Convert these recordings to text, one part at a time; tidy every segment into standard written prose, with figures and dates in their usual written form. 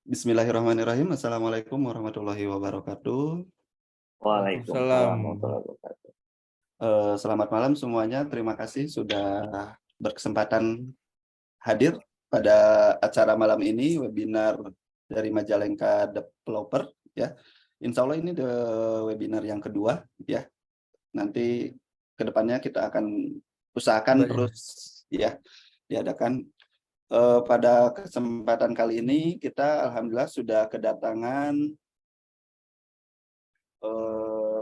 Bismillahirrahmanirrahim. Assalamualaikum warahmatullahi wabarakatuh. Waalaikumsalam Waalaikumsalam. warahmatullahi wabarakatuh. Selamat malam semuanya. Terima kasih sudah berkesempatan hadir pada acara malam ini, webinar dari Majalengka Developer. Ya, Insya Allah ini webinar yang kedua. Ya, nanti kedepannya kita akan usahakan terus ya diadakan. Pada kesempatan kali ini kita alhamdulillah sudah kedatangan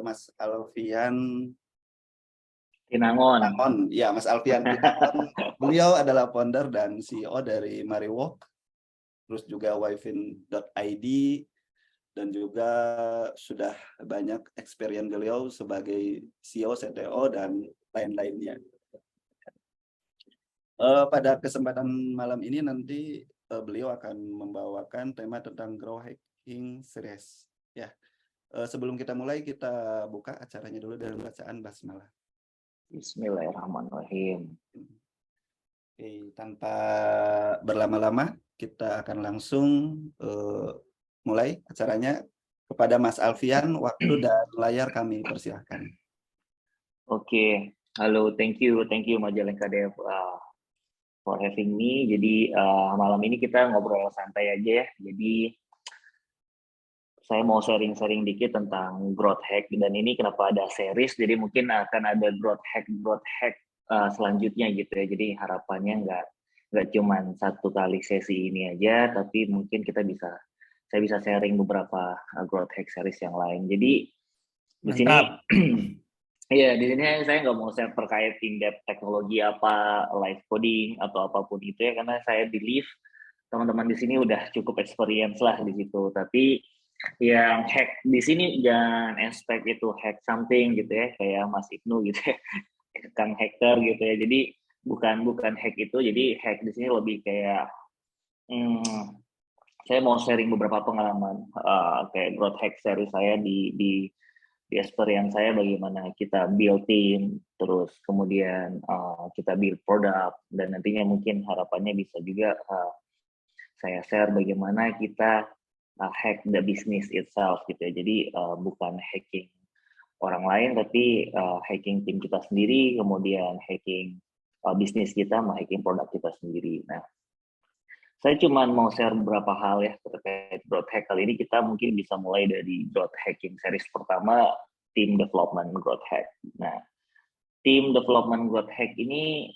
Mas Alfian Kinangon. Ya, Mas Alfian Kinangon. Beliau adalah founder dan CEO dari Mariwalk, terus juga wifin.id, dan juga sudah banyak experience beliau sebagai CEO, CTO, dan lain-lainnya. Pada kesempatan malam ini nanti beliau akan membawakan tema tentang Grow Hacking Series. Ya, sebelum kita mulai, kita buka acaranya dulu dengan bacaan basmalah. Bismillahirrahmanirrahim. Oke, tanpa berlama-lama, kita akan langsung mulai acaranya. Kepada Mas Alfian, waktu dan layar kami persilahkan. Oke, halo, thank you Majalengka Dev for having me. Jadi malam ini kita ngobrol santai aja ya. Jadi saya mau sharing dikit tentang growth hack, dan ini kenapa ada series, jadi mungkin akan ada growth hack selanjutnya gitu ya. Jadi harapannya nggak cuma satu kali sesi ini aja, tapi mungkin saya bisa sharing beberapa growth hack series yang lain. Jadi di sini ya, di sini saya nggak mau share terkait in-depth teknologi apa, live coding atau apapun itu ya, karena saya believe teman-teman di sini udah cukup experience lah di situ. Tapi yang hack di sini jangan expect itu hack something gitu ya, kayak Mas Ibnu gitu ya, Kang hacker gitu ya. Jadi bukan hack itu. Jadi hack di sini lebih kayak saya mau sharing beberapa pengalaman kayak growth hack series saya di experience saya, bagaimana kita build team, terus kemudian kita build product, dan nantinya mungkin harapannya bisa juga saya share bagaimana kita hack the business itself gitu ya. Jadi bukan hacking orang lain, tapi hacking tim kita sendiri, kemudian hacking bisnis kita, hacking produk kita sendiri. Nah, saya cuma mau share beberapa hal ya terkait growth hack. Kali ini kita mungkin bisa mulai dari growth hacking series pertama, team development growth hack. Nah, team development growth hack ini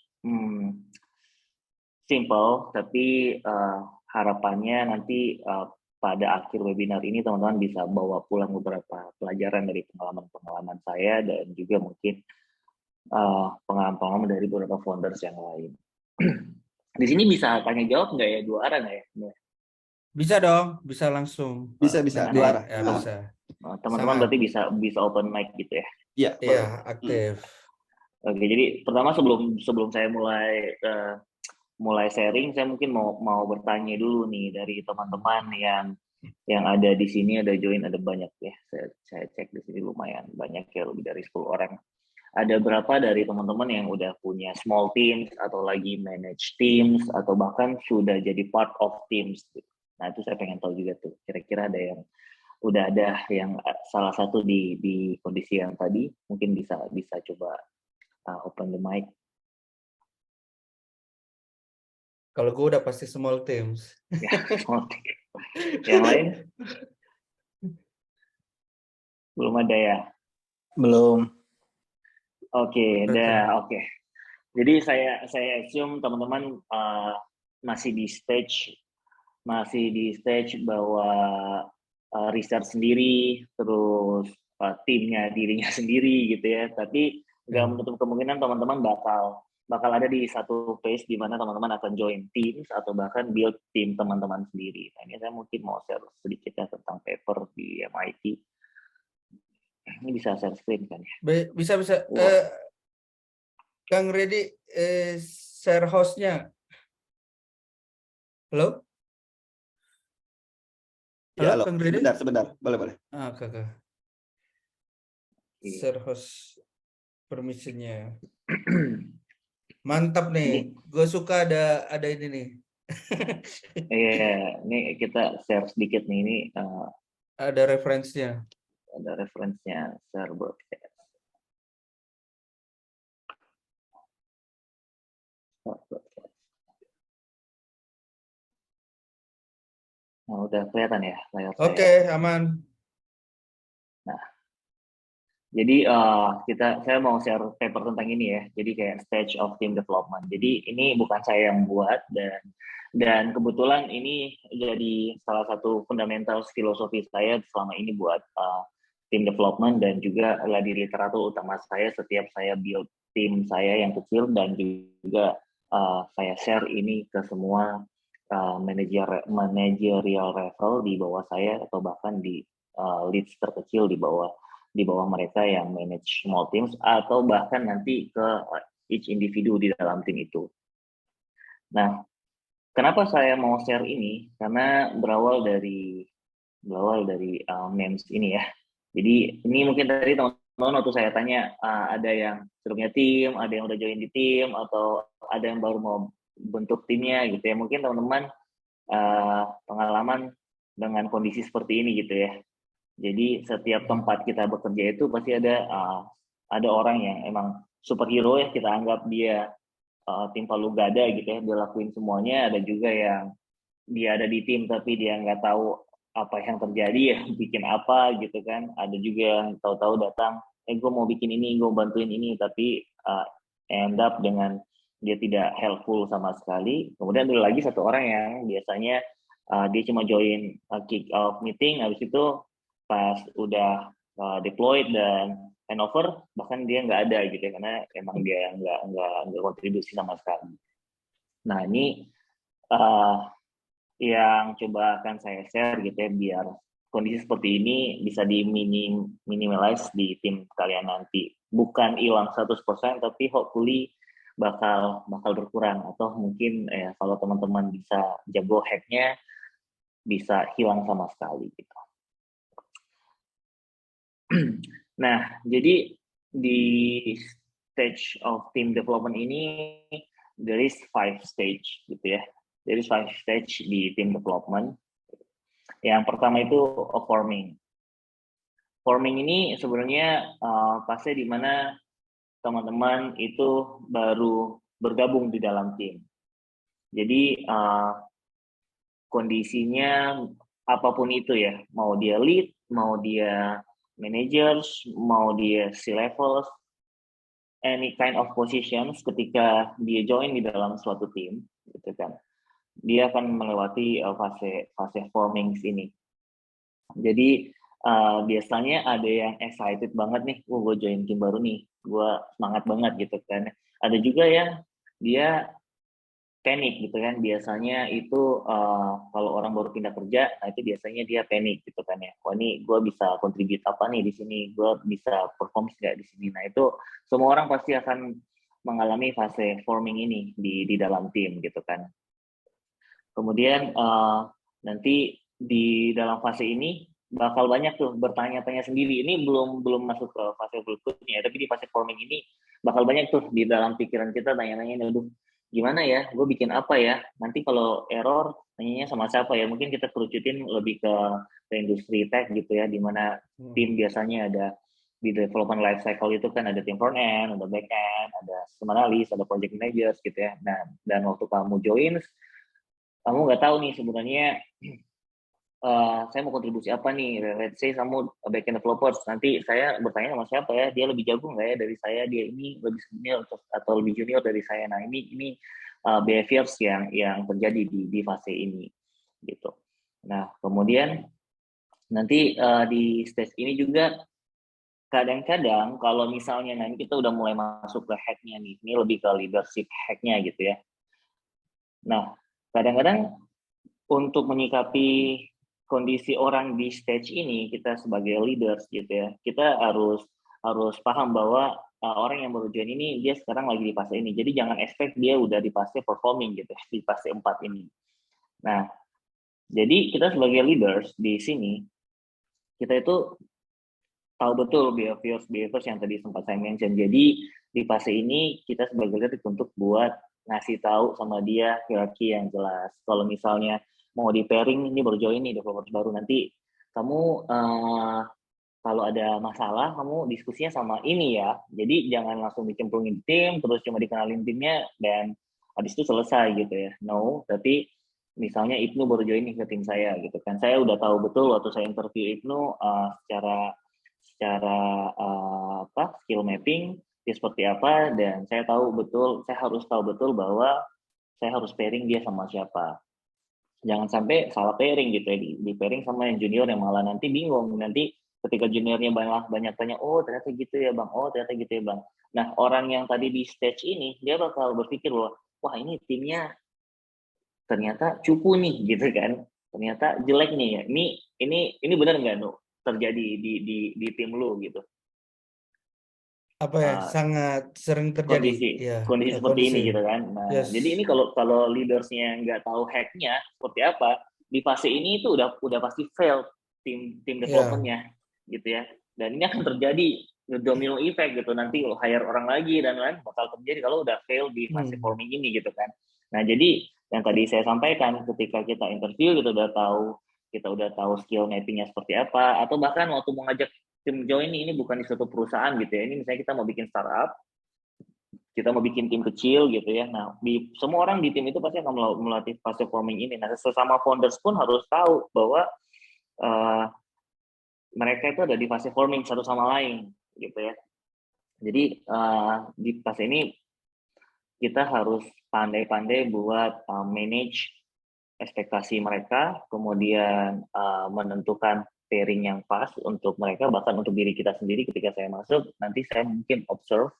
simple, tapi harapannya nanti pada akhir webinar ini teman-teman bisa bawa pulang beberapa pelajaran dari pengalaman saya, dan juga mungkin pengalaman dari beberapa founders yang lain. Di sini bisa tanya jawab nggak ya, dua arah nggak ya? Bisa dong, bisa langsung. Bisa dua arah. Ya, bisa. Teman-teman berarti bisa open mic gitu ya? Iya, aktif. Oke, jadi pertama sebelum saya mulai sharing, saya mungkin mau bertanya dulu nih dari teman-teman yang ada di sini, ada join, ada banyak ya. Saya cek di sini lumayan banyak ya, lebih dari 10 orang. Ada berapa dari teman-teman yang udah punya small teams, atau lagi manage teams, atau bahkan sudah jadi part of teams? Nah, itu saya pengen tahu juga tuh. Kira-kira ada yang udah ada yang salah satu di kondisi yang tadi, mungkin bisa coba open the mic. Kalau gue udah pasti small teams. Ya, small team. Yang lain? Belum ada ya? Belum. Oke. Jadi saya assume teman-teman masih di stage bahwa research sendiri, terus timnya dirinya sendiri gitu ya. Tapi nggak menutup kemungkinan teman-teman bakal ada di satu phase di mana teman-teman akan join teams atau bahkan build tim teman-teman sendiri. Nah, ini saya mungkin mau share sedikit ya tentang paper di MIT. Ini bisa share screen kan ya? Bisa. Kang Reddy, share hostnya. Halo? Halo, Kang Reddy? Sebentar. Boleh. Oke. Share host permission-nya. Mantap nih. Gue suka ada ini nih. Iya, ini kita share sedikit nih, ini Ada referensinya. ada referensinya share broadcast. Share broadcast. Nah, udah kelihatan ya layar saya. Oke, aman. Nah, jadi saya mau share paper tentang ini ya. Jadi kayak stage of team development. Jadi ini bukan saya yang buat, dan kebetulan ini jadi salah satu fundamental filosofi saya selama ini buat team development, dan juga adalah di literatur utama saya setiap saya build tim saya yang kecil, dan juga saya share ini ke semua managerial level di bawah saya, atau bahkan di leads terkecil di bawah mereka yang manage small teams, atau bahkan nanti ke each individu di dalam tim itu. Nah, kenapa saya mau share ini? Karena berawal dari memes ini ya. Jadi ini mungkin tadi teman-teman waktu saya tanya, ada yang sudah punya tim, ada yang udah join di tim, atau ada yang baru mau bentuk timnya gitu ya. Mungkin teman-teman pengalaman dengan kondisi seperti ini gitu ya. Jadi setiap tempat kita bekerja itu pasti ada orang yang emang superhero ya, kita anggap dia tim palu gada gitu ya, dia lakuin semuanya. Ada juga yang dia ada di tim tapi dia nggak tahu apa yang terjadi ya, bikin apa gitu kan. Ada juga yang tahu-tahu datang, gue mau bikin ini, gue bantuin ini, tapi end up dengan dia tidak helpful sama sekali. Kemudian ada lagi satu orang yang biasanya dia cuma join kick off meeting, habis itu pas udah deployed dan handover, bahkan dia nggak ada gitu ya, karena emang dia nggak kontribusi sama sekali. Nah ini yang coba akan saya share gitu ya, biar kondisi seperti ini bisa minimize di tim kalian nanti. Bukan hilang 100%, tapi hopefully bakal berkurang, atau mungkin kalau teman-teman bisa jago hacknya, bisa hilang sama sekali gitu. Nah, jadi di stage of team development ini there is 5 stage gitu ya. There is 5 stage di team development. Yang pertama itu forming. Forming ini sebenarnya fase di mana teman-teman itu baru bergabung di dalam tim. Jadi kondisinya apapun itu ya, mau dia lead, mau dia managers, mau dia C-levels, any kind of positions, ketika dia join di dalam suatu tim, gitu kan, dia akan melewati fase forming ini. Jadi biasanya ada yang excited banget nih, gue join tim baru nih, gue semangat banget gitu kan. Ada juga yang dia panik gitu kan. Biasanya itu kalau orang baru pindah kerja, nah itu biasanya dia panik gitu kan ya. Wah ini gue bisa contribute apa nih di sini, gue bisa perform nggak di sini. Nah itu semua orang pasti akan mengalami fase forming ini di dalam tim gitu kan. Kemudian nanti di dalam fase ini bakal banyak tuh bertanya-tanya sendiri. Ini belum masuk ke fase berikutnya, tapi di fase forming ini bakal banyak tuh di dalam pikiran kita tanya-tanya, aduh gimana ya, gue bikin apa ya, nanti kalau error nanyanya sama siapa ya. Mungkin kita kerucutin lebih ke industri tech gitu ya, dimana tim biasanya ada di development life cycle itu kan ada tim front end, ada back end, ada system analyst, ada project managers gitu ya. Nah, dan waktu kamu join, kamu nggak tahu nih sebenarnya saya mau kontribusi apa nih. Let's say kamu backend developers, nanti saya bertanya sama siapa ya, dia lebih jago nggak ya dari saya, dia ini lebih senior atau lebih junior dari saya. Nah ini behaviors yang terjadi di fase ini gitu. Nah kemudian nanti di stage ini juga kadang-kadang kalau misalnya nanti kita udah mulai masuk ke hacknya nih, ini lebih ke leadership hacknya gitu ya. Nah kadang-kadang untuk menyikapi kondisi orang di stage ini, kita sebagai leaders gitu ya, kita harus paham bahwa orang yang baru join ini dia sekarang lagi di fase ini. Jadi jangan expect dia udah di fase performing gitu, di fase 4 ini. Nah, jadi kita sebagai leaders di sini, kita itu tahu betul behaviors yang tadi sempat saya mention. Jadi di fase ini kita sebagai leader untuk buat ngasih tahu sama dia hierarki yang jelas. Kalau misalnya mau di pairing, ini baru join nih developer baru, nanti kamu kalau ada masalah kamu diskusinya sama ini ya. Jadi jangan langsung dicemplungin tim terus cuma dikenalin timnya dan habis itu selesai gitu ya. No, tapi misalnya Ibnu baru join nih ke tim saya gitu kan. Saya udah tahu betul waktu saya interview Ibnu secara skill mapping dia seperti apa, dan saya harus tahu betul bahwa saya harus pairing dia sama siapa. Jangan sampai salah pairing gitu ya, di pairing sama yang junior yang malah nanti bingung. Nanti ketika juniornya banyak tanya, oh ternyata gitu ya bang, oh ternyata gitu ya bang. Nah orang yang tadi di stage ini dia bakal berpikir bahwa wah ini timnya ternyata cupu nih gitu kan, ternyata jelek nih ya. Ini benar nggak Nu terjadi di tim lu gitu? Apa ya, sangat sering terjadi ya, kondisi seperti kondisi. ini gitu kan. Nah, Yes. jadi ini kalau leadersnya nggak tahu hacknya seperti apa, di fase ini itu udah pasti fail tim developmentnya gitu ya. Dan ini akan terjadi domino effect gitu, nanti lo hire orang lagi dan lain bakal terjadi kalau udah fail di fase forming ini gitu kan. Nah, jadi yang tadi saya sampaikan, ketika kita interview kita udah tahu skill mappingnya seperti apa, atau bahkan waktu mau ngajak tim join ini bukan di suatu perusahaan gitu ya. Ini misalnya kita mau bikin startup, kita mau bikin tim kecil gitu ya. Nah, semua orang di tim itu pasti akan melatih fase forming ini. Nah, sesama founders pun harus tahu bahwa mereka itu ada di fase forming satu sama lain gitu ya. Jadi di fase ini kita harus pandai-pandai buat manage ekspektasi mereka, kemudian menentukan pairing yang pas untuk mereka, bahkan untuk diri kita sendiri. Ketika saya masuk, nanti saya mungkin observe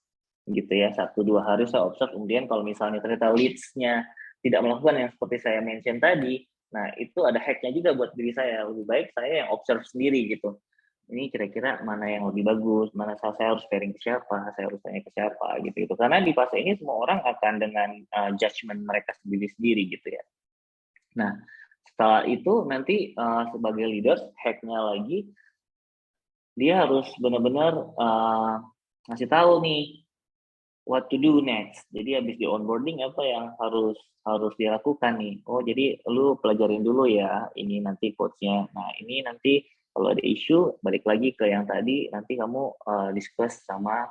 gitu ya, 1-2 hari saya observe, kemudian kalau misalnya ternyata leads-nya tidak melakukan yang seperti saya mention tadi, nah itu ada hack-nya juga buat diri saya. Lebih baik saya yang observe sendiri gitu. Ini kira-kira mana yang lebih bagus, mana saya harus pairing ke siapa, saya harus tanya ke siapa gitu. Karena di fase ini semua orang akan dengan judgement mereka sendiri-sendiri gitu ya. Nah, setelah itu nanti sebagai leaders, hack-nya lagi, dia harus benar-benar ngasih tahu nih what to do next. Jadi habis di onboarding apa yang harus dilakukan nih. Oh, jadi lu pelajarin dulu ya, ini nanti coach-nya. Nah, ini nanti kalau ada isu, balik lagi ke yang tadi, nanti kamu discuss sama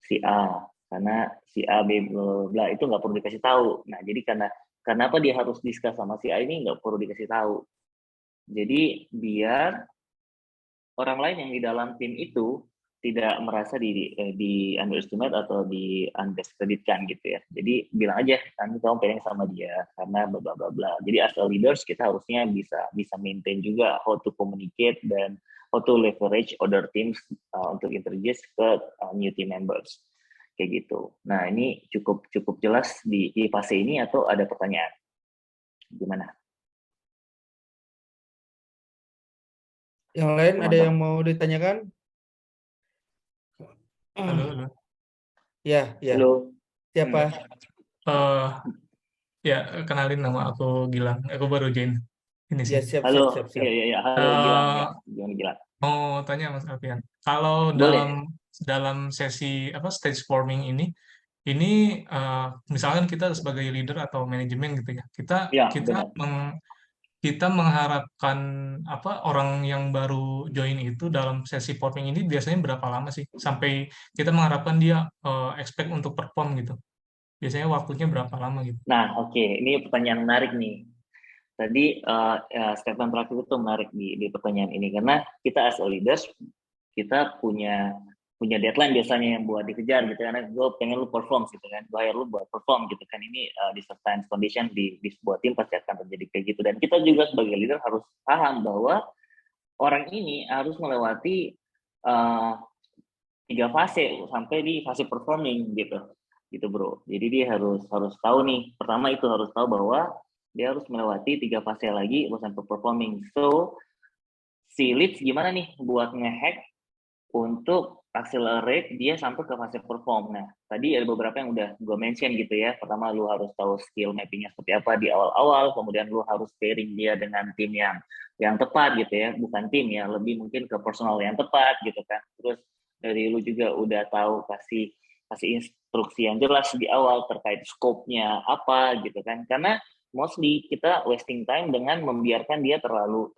si A. Karena si A, B, bla itu nggak perlu dikasih tahu. Nah, jadi kenapa dia harus discuss sama si A ini nggak perlu dikasih tahu. Jadi biar orang lain yang di dalam tim itu tidak merasa di underestimate atau di undiscreditkan gitu ya. Jadi bilang aja nanti kamu pengen sama dia karena bla bla bla. Jadi as a leaders kita harusnya bisa maintain juga how to communicate dan how to leverage other teams untuk introduce ke new team members kayak gitu. Nah, ini cukup jelas di fase ini, atau ada pertanyaan? Gimana? Yang lain ada yang mau ditanyakan? Halo. Ya. Halo. Siapa? Ya, kenalin, nama aku Gilang. Aku baru join ini sih. Ya, siap. Halo. Iya. Halo Gilang. Gilang. Mau tanya Mas Alfian, kalau dalam sesi stage forming ini misalkan kita sebagai leader atau manajemen gitu ya, kita mengharapkan orang yang baru join itu dalam sesi forming ini biasanya berapa lama sih sampai kita mengharapkan dia expect untuk perform gitu? Biasanya waktunya berapa lama gitu? Nah, oke. Ini pertanyaan menarik nih. Tadi statement terakhir itu menarik di pertanyaan ini, karena kita as a leaders kita punya deadline biasanya yang buat dikejar gitu, karena gue pengen lu perform gitu kan, bayar lu buat perform gitu kan. Ini di certain condition di sebuah tim pasti akan terjadi kayak gitu, dan kita juga sebagai leader harus paham bahwa orang ini harus melewati 3 fase sampai di fase performing gitu bro. Jadi dia harus tahu nih, pertama itu harus tahu bahwa dia harus melewati 3 fase lagi sampai performing. So si leads gimana nih buat ngehack untuk accelerate dia sampai ke fase perform. Nah, tadi ada beberapa yang udah gue mention gitu ya. Pertama, lu harus tahu skill mappingnya seperti apa di awal-awal, kemudian lu harus pairing dia dengan tim yang tepat gitu ya, bukan tim ya, lebih mungkin ke personal yang tepat gitu kan. Terus dari lu juga udah tahu kasih kasih instruksi yang jelas di awal terkait scope-nya apa gitu kan, karena mostly kita wasting time dengan membiarkan dia terlalu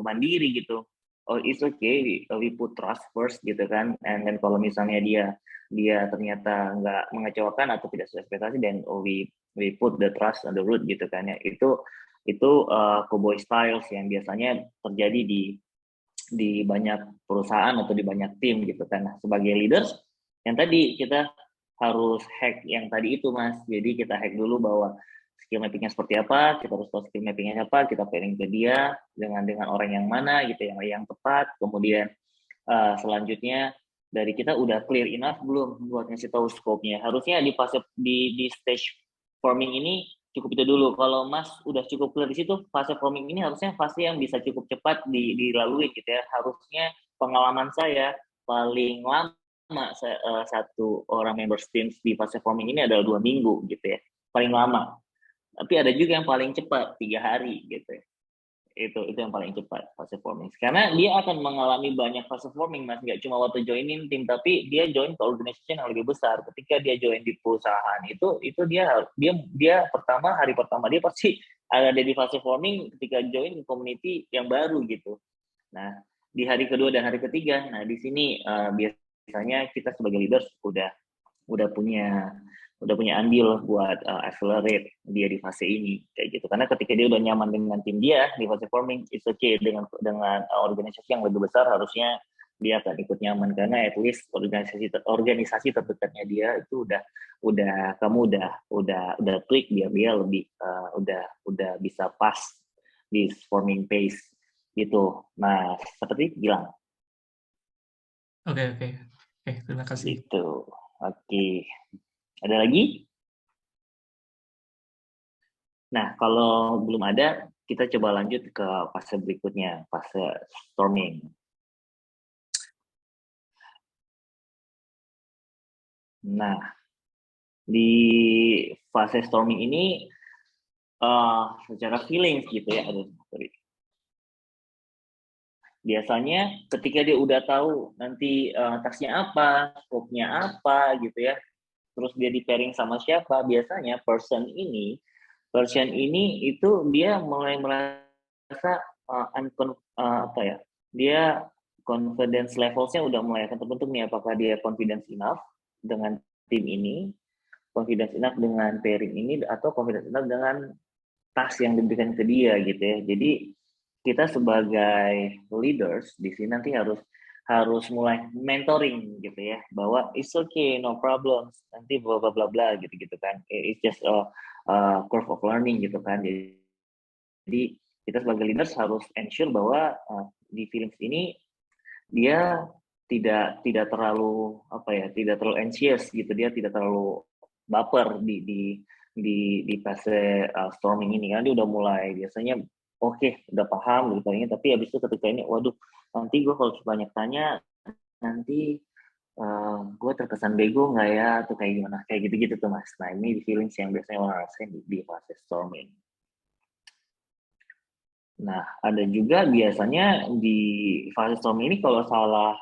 mandiri gitu. Oh, it's okay, we put trust first gitu kan, and then kalau misalnya dia ternyata nggak mengecewakan atau tidak sesuai ekspektasi, dan we put the trust on the root gitu kan ya. Itu cowboy styles yang biasanya terjadi di banyak perusahaan atau di banyak tim gitu kan. Nah, sebagai leaders yang tadi kita harus hack yang tadi itu Mas. Jadi kita hack dulu bahwa skill mappingnya seperti apa, kita harus tahu skill mappingnya apa, kita pairing ke dia dengan orang yang mana gitu, yang tepat. Kemudian selanjutnya dari kita udah clear enough belum buat ngasih tahu scope-nya. Harusnya di fase di stage forming ini cukup itu dulu. Kalau Mas udah cukup clear di situ, fase forming ini harusnya fase yang bisa cukup cepat dilalui gitu ya. Harusnya pengalaman saya paling lama satu orang member team di fase forming ini adalah 2 minggu gitu ya, paling lama. Tapi ada juga yang paling cepat 3 hari gitu ya. Itu yang paling cepat fase forming, karena dia akan mengalami banyak fase forming Mas, nggak cuma waktu joinin tim, tapi dia join ke organisasi yang lebih besar. Ketika dia join di perusahaan itu dia hari pertama dia pasti ada di fase forming ketika join community yang baru gitu. Nah, di hari kedua dan hari ketiga, nah di sini biasanya kita sebagai leaders udah punya andil buat accelerate dia di fase ini kayak gitu, karena ketika dia udah nyaman dengan tim dia di fase forming, it's okay, dengan organisasi yang lebih besar harusnya dia akan ikut nyaman, karena at least organisasi terdekatnya dia itu kamu udah tweak dia lebih udah bisa pas di forming pace gitu. Nah, seperti bilang. Oke, terima kasih. Gitu. Oke. Ada lagi? Nah, kalau belum ada, kita coba lanjut ke fase berikutnya, fase storming. Nah, di fase storming ini, secara feelings gitu ya, biasanya ketika dia udah tahu nanti tasnya apa, scope-nya apa gitu ya, terus dia di pairing sama siapa, biasanya person ini itu dia mulai merasa dia confidence levelnya udah mulai akan terbentuk nih, apakah dia confidence enough dengan tim ini, confidence enough dengan pairing ini, atau confidence enough dengan task yang diberikan ke dia gitu ya. Jadi kita sebagai leaders di sini nanti harus mulai mentoring gitu ya, bahwa it's okay, no problem, nanti bla bla bla bla gitu kan, it's just a curve of learning gitu kan. Jadi kita sebagai leaders harus ensure bahwa di feelings ini dia tidak terlalu tidak terlalu anxious gitu, dia tidak terlalu baper di fase storming ini, kan dia udah mulai biasanya udah paham gitu, tapi habis itu ketika ini waduh, nanti gue kalau banyak tanya nanti gue terkesan bego nggak ya, atau kayak gimana, kayak gitu-gitu tuh Mas. Nah, ini feelings yang biasanya orang rasain di fase storming. Nah, ada juga biasanya di fase storming ini kalau salah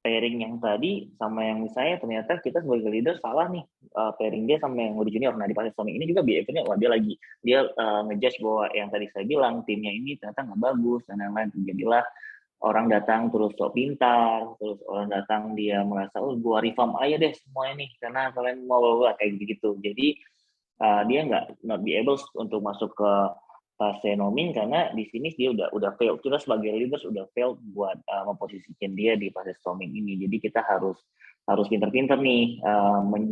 pairing yang tadi sama yang misalnya ternyata kita sebagai leader salah nih pairing dia sama yang lebih junior. Nah, di fase storming ini juga behaviornya dia ngejudge bahwa yang tadi saya bilang timnya ini ternyata nggak bagus dan lain-lain. Jadilah orang datang terus sok pintar, terus orang datang dia merasa gua reform aja deh semuanya nih karena kalian mau kayak gitu. Jadi dia not be able untuk masuk ke fase noming, karena di sini dia udah fail. Kita sebagai leaders udah fail buat memposisikan dia di fase storming ini. Jadi kita harus pinter-pinter nih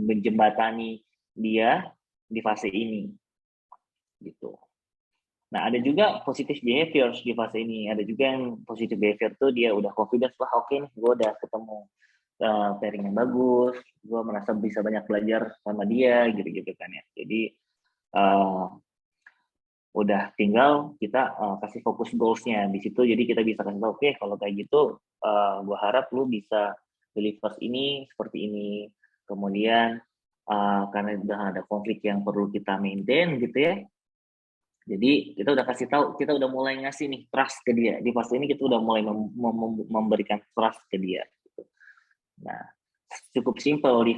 menjembatani dia di fase ini gitu. Nah, ada juga positive behaviors di fase ini. Ada juga yang positive behavior tuh dia udah confidence, wah oke nih, gue udah ketemu pairing yang bagus, gue merasa bisa banyak belajar sama dia, gitu-gitu kan ya. Jadi udah tinggal kita kasih fokus goals-nya di situ. Jadi kita bisa kasih tahu, oke, kalau kayak gitu, gue harap lu bisa deliver ini seperti ini. Kemudian karena udah ada konflik yang perlu kita maintain gitu ya. Jadi kita udah kasih tahu, kita udah mulai ngasih nih trust ke dia. Di fase ini kita udah mulai memberikan trust ke dia. Gitu. Nah, cukup simple di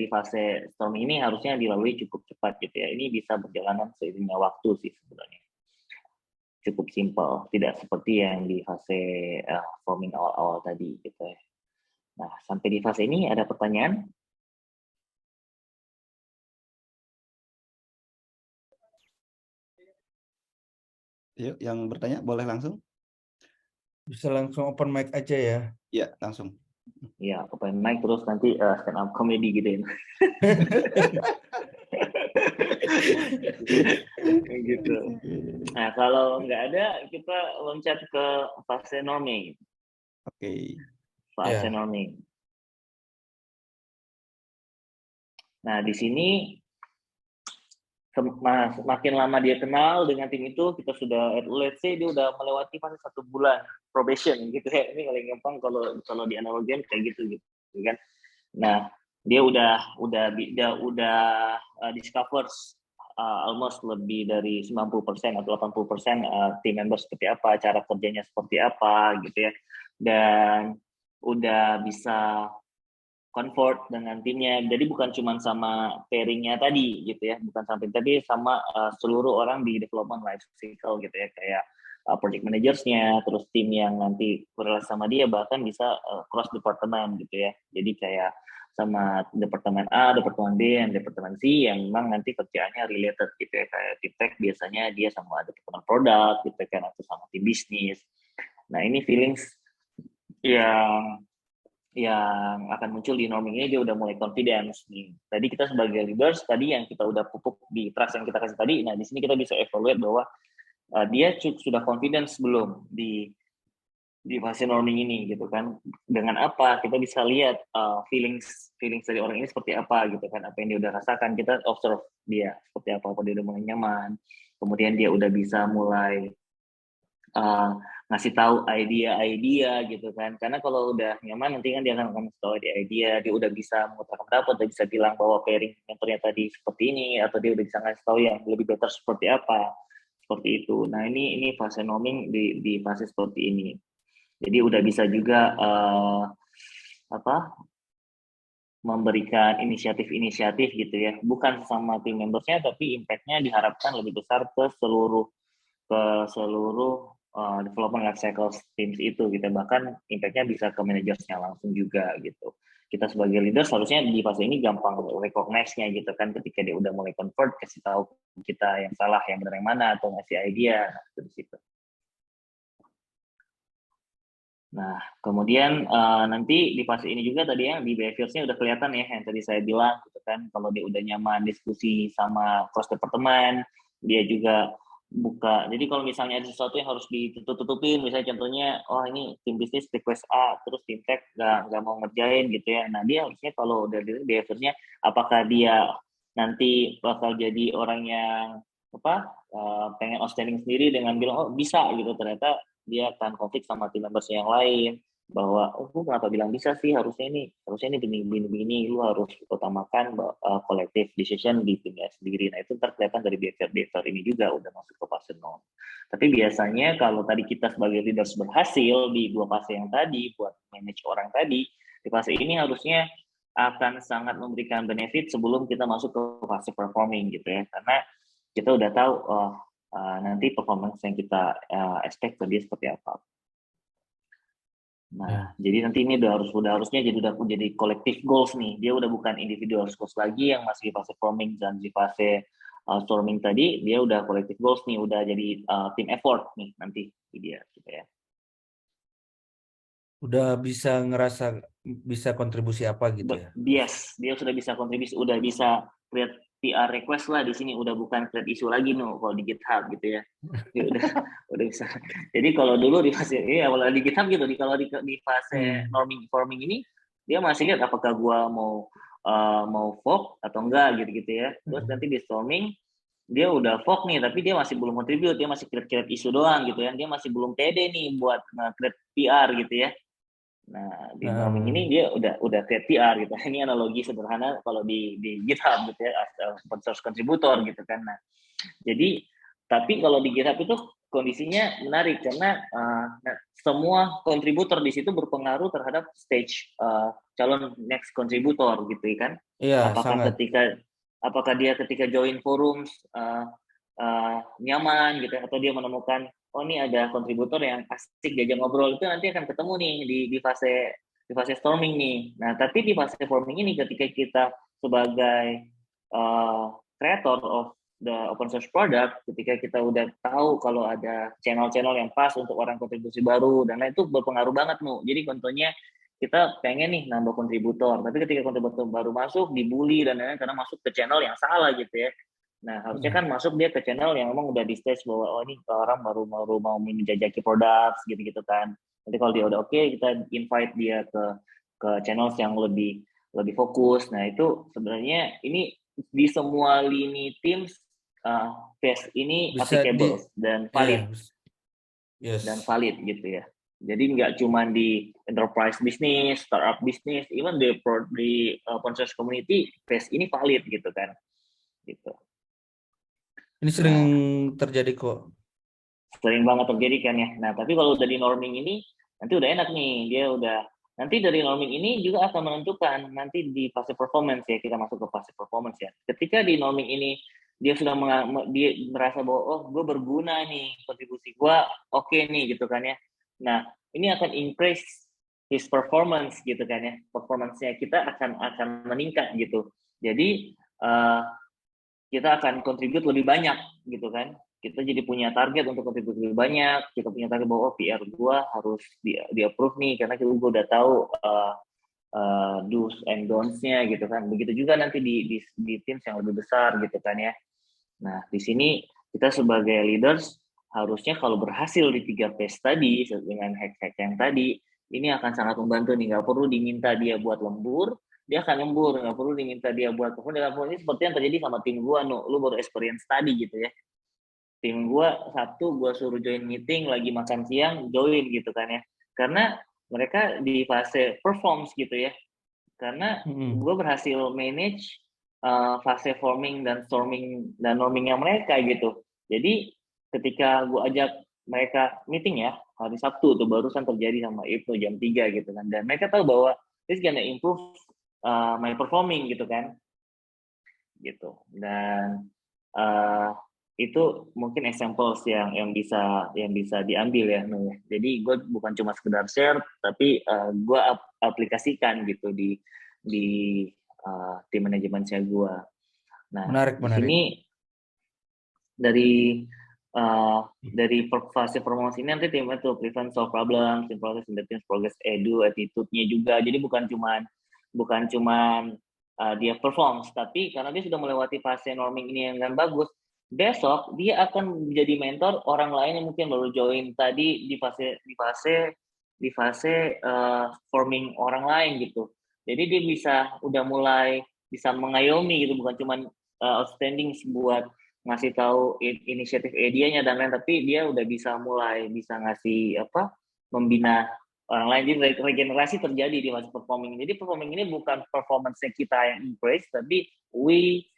fase storming ini, harusnya dilalui cukup cepat gitu ya. Ini bisa berjalanan seiringnya waktu sih sebenarnya. Cukup simple, tidak seperti yang di fase forming awal-awal tadi gitu ya. Nah, sampai di fase ini ada pertanyaan? Yuk, yang bertanya boleh langsung. Bisa langsung open mic aja ya. Iya, langsung. Ya, open mic terus nanti stand up comedy gitu ya. Gitu. Nah, kalau nggak ada, kita loncat ke fase norming. Oke. Fase norming. Nah, di sini makin lama dia kenal dengan tim itu, kita sudah, let's say dia udah melewati fase 1 bulan probation gitu ya. Ini paling gampang kalau di analogian kayak gitu kan. Nah, dia udah discovers almost lebih dari 90% atau 80% team member seperti apa, cara kerjanya seperti apa gitu ya. Dan udah bisa comfort dengan timnya. Jadi bukan cuma sama pairingnya tadi gitu ya, bukan sampai tadi sama seluruh orang di development life cycle gitu ya, kayak project managersnya, terus tim yang nanti berrelasi sama dia, bahkan bisa cross department gitu ya. Jadi kayak sama departemen A, departemen B, dan departemen C yang memang nanti kerjaannya related gitu ya, kayak tim tech biasanya dia sama departemen produk gitu kan, atau sama tim bisnis. Nah, ini feelings yang akan muncul di norming ini, dia udah mulai confidence nih. Tadi kita sebagai leaders, tadi yang kita udah pupuk di trust yang kita kasih tadi, nah di sini kita bisa evaluate bahwa dia sudah confidence belum di fase norming ini gitu kan. Dengan apa kita bisa lihat feelings dari orang ini seperti apa gitu kan, apa yang dia udah rasakan, kita observe dia seperti apa dia udah mulai nyaman, kemudian dia udah bisa mulai ngasih tahu idea gitu kan, karena kalau udah nyaman nanti kan dia akan ngasih tahu idea, dia udah bisa mengutarakan pendapat, udah bisa bilang bahwa pairing mentornya tadi seperti ini, atau dia udah bisa ngasih tahu yang lebih better seperti apa, seperti itu. Nah, ini fase norming di fase seperti ini. Jadi udah bisa juga memberikan inisiatif gitu ya, bukan sama tim membersnya, tapi impact-nya diharapkan lebih besar ke seluruh development life cycle teams itu gitu. Bahkan impact-nya bisa ke manajersnya langsung juga gitu. Kita sebagai leader seharusnya di fase ini gampang recognize-nya gitu kan, ketika dia udah mulai convert, kasih tahu kita yang salah, yang benar yang mana, atau ngasih idea di situ. Nah, kemudian nanti di fase ini juga tadi ya, di behaviors-nya udah kelihatan ya, yang tadi saya bilang gitu kan, kalau dia udah nyaman diskusi sama cross departemen, dia juga buka. Jadi kalau misalnya ada sesuatu yang harus ditutup-tutupin, misalnya contohnya, oh ini tim bisnis request A, terus tim tech nggak mau ngerjain gitu ya. Nah, dia harusnya kalau udah di behaviors-nya, apakah dia nanti bakal jadi orang yang pengen outstanding sendiri dengan bilang, oh bisa gitu, ternyata dia akan konflik sama tim members yang lain, bahwa lu kenapa bilang bisa sih, harusnya ini begini, lu harus utamakan collective decision di timnya sendiri. Nah, itu terkelihatan dari behavior ini juga udah masuk ke fase 0. Tapi biasanya kalau tadi kita sebagai leaders berhasil di 2 fase yang tadi buat manage orang tadi, di fase ini harusnya akan sangat memberikan benefit sebelum kita masuk ke fase performing gitu ya, karena kita udah tahu nanti performance yang kita expect ke dia seperti apa. Nah, jadi nanti ini harusnya jadi collective goals nih. Dia udah bukan individual goals lagi yang masih di fase forming dan di fase storming tadi, dia udah collective goals nih, udah jadi team effort nih nanti dia gitu ya. Udah bisa ngerasa bisa kontribusi apa gitu ya? Yes, dia sudah bisa kontribusi, udah bisa create PR request lah di sini, udah bukan create isu lagi kalau di GitHub gitu ya. udah bisa. Jadi kalau dulu di fase ini awal di GitHub gitu, kalau di fase forming ini dia masih lihat apakah gua mau fork atau enggak gitu ya. Terus nanti di storming dia udah fork nih, tapi dia masih belum contribute, dia masih create isu doang gitu ya. Dia masih belum pede nih buat create PR gitu ya. Nah, di norming ini dia udah create PR gitu. Ini analogi sederhana kalau di GitHub gitu ya, open source contributor gitu kan. Nah, jadi tapi kalau di GitHub itu kondisinya menarik karena semua kontributor di situ berpengaruh terhadap stage calon next kontributor gitu kan. Iya, Apakah sangat. dia ketika join forums nyaman gitu, atau dia menemukan oh ini ada kontributor yang asik diajak ngobrol, itu nanti akan ketemu nih di fase storming nih. Nah, tapi di fase forming ini ketika kita sebagai creator of the open source product, ketika kita udah tahu kalau ada channel-channel yang pas untuk orang kontribusi baru dan lain, itu berpengaruh banget Nu. Jadi contohnya kita pengen nih nambah kontributor, tapi ketika kontributor baru masuk dibully dan lain-lain karena masuk ke channel yang salah gitu ya. Nah, harusnya kan masuk dia ke channel yang memang udah di stage bahwa oh ini orang baru mau menjajaki produk gitu-gitu kan. Nanti kalau dia udah oke, kita invite dia ke channels yang lebih fokus. Nah, itu sebenarnya ini di semua lini teams phase ini Bisa applicable dan valid. Yes. Dan valid gitu ya. Jadi nggak cuma di enterprise business, startup business, even di open source community, phase ini valid gitu kan. Gitu. Ini sering terjadi kok. Sering banget terjadi kan ya. Nah, tapi kalau udah di norming ini, nanti udah enak nih. Dia udah, nanti dari norming ini juga akan menentukan nanti di fase performance ya, kita masuk ke fase performance ya. Ketika di norming ini, dia sudah dia merasa bahwa, oh gue berguna nih, kontribusi gue oke nih gitu kan ya. Nah, ini akan increase his performance gitu kan ya. Performance-nya kita akan meningkat gitu. Jadi, kita akan contribute lebih banyak gitu kan. Kita jadi punya target untuk kontribusi lebih banyak. Kita punya target bahwa PR gua harus di approve nih karena kita udah tahu do's and don'ts-nya gitu kan. Begitu juga nanti di tim yang lebih besar gitu kan ya. Nah, di sini kita sebagai leaders harusnya kalau berhasil di 3 phase tadi dengan hack-hack yang tadi, ini akan sangat membantu nih. Nggak perlu diminta dia buat lembur, dia akan lembur. Nggak perlu diminta dia buat perform. Ini seperti yang terjadi sama tim gua, lu baru experience tadi gitu ya. Tim gua Sabtu gua suruh join meeting, lagi makan siang join gitu kan ya. Karena mereka di fase performs gitu ya. Karena gua berhasil manage fase forming dan storming dan normingnya mereka gitu. Jadi ketika gue ajak mereka meeting ya hari Sabtu tuh barusan terjadi sama Ibnu jam 3 gitu kan, dan mereka tahu bahwa this gonna improve my performing gitu kan, gitu. Dan itu mungkin examples yang bisa diambil ya. Jadi gue bukan cuma sekedar share, tapi gue aplikasikan gitu di tim manajemen saya gue. Nah, Menarik. di sini dari fase promosi ini nanti tim itu prevent solve problems, improve the team's progress, attitude-nya juga. Jadi bukan cuman dia perform, tapi karena dia sudah melewati fase norming ini yang bagus, besok dia akan menjadi mentor orang lain yang mungkin baru join tadi di fase forming orang lain gitu. Jadi dia udah mulai bisa mengayomi gitu, bukan cuma outstanding buat ngasih tahu inisiatif idenya dan lain, tapi dia udah bisa ngasih membina orang lain. Jadi regenerasi terjadi di masa performing. Jadi performing ini bukan performance-nya kita yang impress, tapi we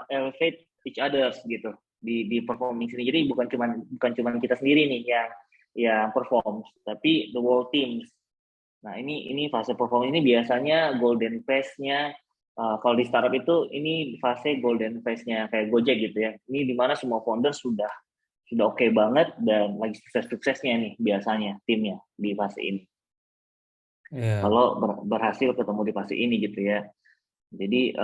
elevate each others gitu di performing sini. Jadi bukan cuma kita sendiri nih yang perform, tapi the whole teams. Nah, ini fase performing ini biasanya golden phase-nya. Kalau di startup itu ini fase golden phase-nya kayak Gojek gitu ya. Ini dimana semua founder sudah oke banget dan lagi sukses-suksesnya nih biasanya timnya di fase ini. Kalau berhasil ketemu di fase ini gitu ya. Jadi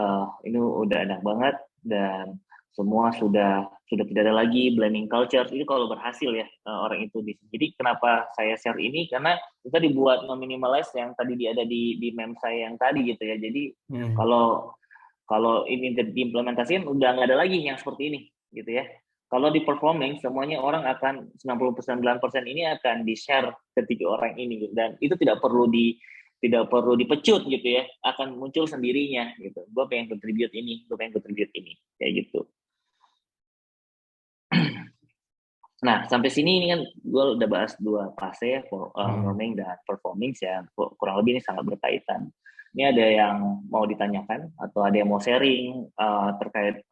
ini udah enak banget dan semua sudah tidak ada lagi blaming culture. Itu kalau berhasil ya orang itu. Jadi kenapa saya share ini, karena kita dibuat meminimalize yang tadi ada di meme saya yang tadi gitu ya. Jadi kalau ini diimplementasikan udah nggak ada lagi yang seperti ini gitu ya. Kalau di performing semuanya orang akan 99% ini akan di-share ke 3 orang ini, dan itu tidak perlu dipecut gitu ya, akan muncul sendirinya gitu. Gue pengen contribute ini, kayak gitu. Nah, sampai sini ini kan gue udah bahas 2 fase ya, norming dan performing ya, kurang lebih ini sangat berkaitan. Ini ada yang mau ditanyakan atau ada yang mau sharing terkait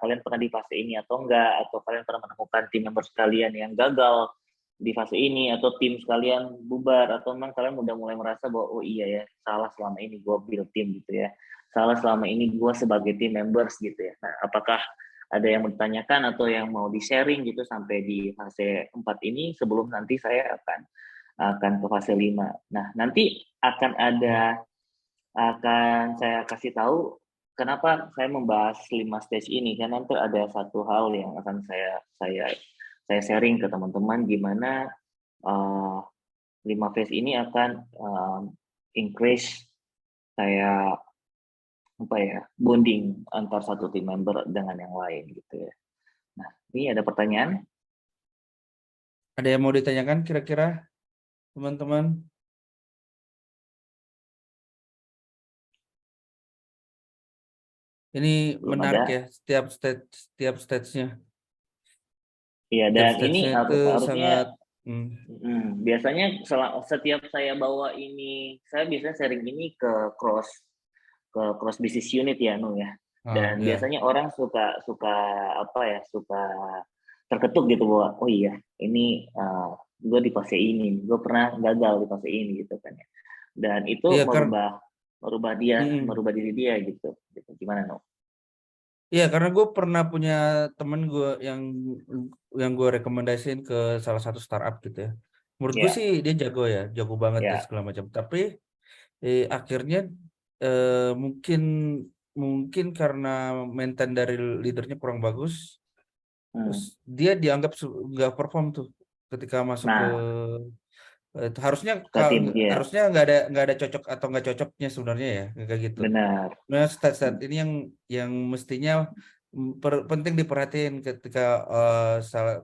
kalian pernah di fase ini atau enggak, atau kalian pernah menemukan tim member sekalian yang gagal di fase ini, atau tim sekalian bubar, atau memang kalian udah mulai merasa bahwa oh iya ya, salah selama ini gue build tim gitu ya, salah selama ini gue sebagai team members gitu ya. Nah, apakah ada yang bertanyakan atau yang mau di-sharing gitu sampai di fase 4 ini sebelum nanti saya akan ke fase 5. Nah, nanti akan saya kasih tahu kenapa saya membahas 5 stage ini, karena nanti ada satu hal yang akan saya sharing ke teman-teman gimana 5 phase ini akan increase kayak bonding antar satu team member dengan yang lain gitu ya. Nah, ini ada pertanyaan? Ada yang mau ditanyakan kira-kira teman-teman? Ini Belum menarik ada. ya, setiap stage-nya. Iya, Setiap dan ini stage-nya itu harusnya sangat biasanya setiap saya bawa ini, saya biasanya sharing ini ke cross business unit ya, Nu ya. Dan ya. biasanya orang suka terketuk gitu bahwa oh iya ini gue di fase ini, gue pernah gagal di fase ini gitu kan ya. Dan itu Iya, merubah diri dia gitu. Gimana, Nu? Iya, karena gue pernah punya temen gue yang gue rekomendasiin ke salah satu startup gitu ya. Menurut gue Ya, sih dia jago banget dan ya, segala macam. Tapi akhirnya mungkin karena maintain dari leadernya kurang bagus, terus dia dianggap nggak perform tuh ketika masuk ke Nah, harusnya ke tim dia, harusnya nggak ada cocok atau nggak cocoknya sebenarnya ya kayak gitu. benar. Nah, stat ini yang mestinya penting diperhatiin ketika salah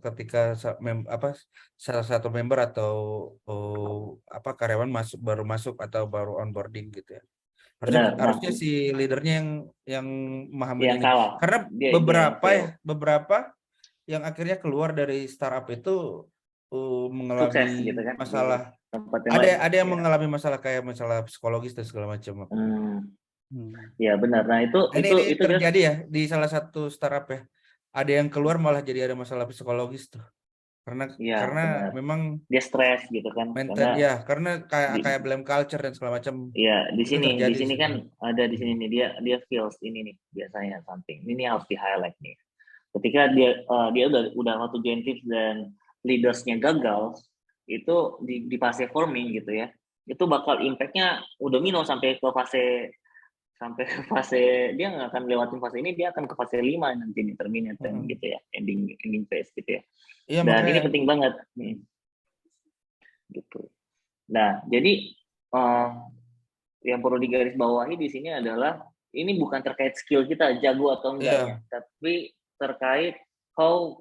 satu member atau karyawan baru masuk atau baru onboarding gitu ya. Harusnya Benar. Nah, harusnya si leadernya yang memahamin yang ini. salah, Karena dia yang fail. beberapa yang akhirnya keluar dari startup itu Sukses mengalami gitu kan di masalah. tempat yang lain. Ada yang Ya. mengalami masalah kayak masalah psikologis dan segala macam. Ya benar. Nah, Ini itu just terjadi ya di salah satu startup ya. Ada yang keluar malah jadi ada masalah psikologis tuh. ya Karena benar. memang Dia stres gitu kan, maintain ya, karena di, kayak blame culture dan segala macam di itu terjadi di sini situ. kan ada di sini nih dia feels ini nih biasanya something. Ini harus di highlight nih. Ketika dia udah waktu join tips dan leadersnya gagal, itu di fase forming gitu ya, itu bakal impactnya udah domino sampai ke fase, dia nggak akan lewatin fase ini, dia akan ke fase 5 nanti di terminate gitu ya, ending phase gitu ya. Iya, Dan makanya ini penting banget gitu. Nah, jadi yang perlu digarisbawahi di sini adalah ini bukan terkait skill kita jago atau enggaknya, tapi terkait how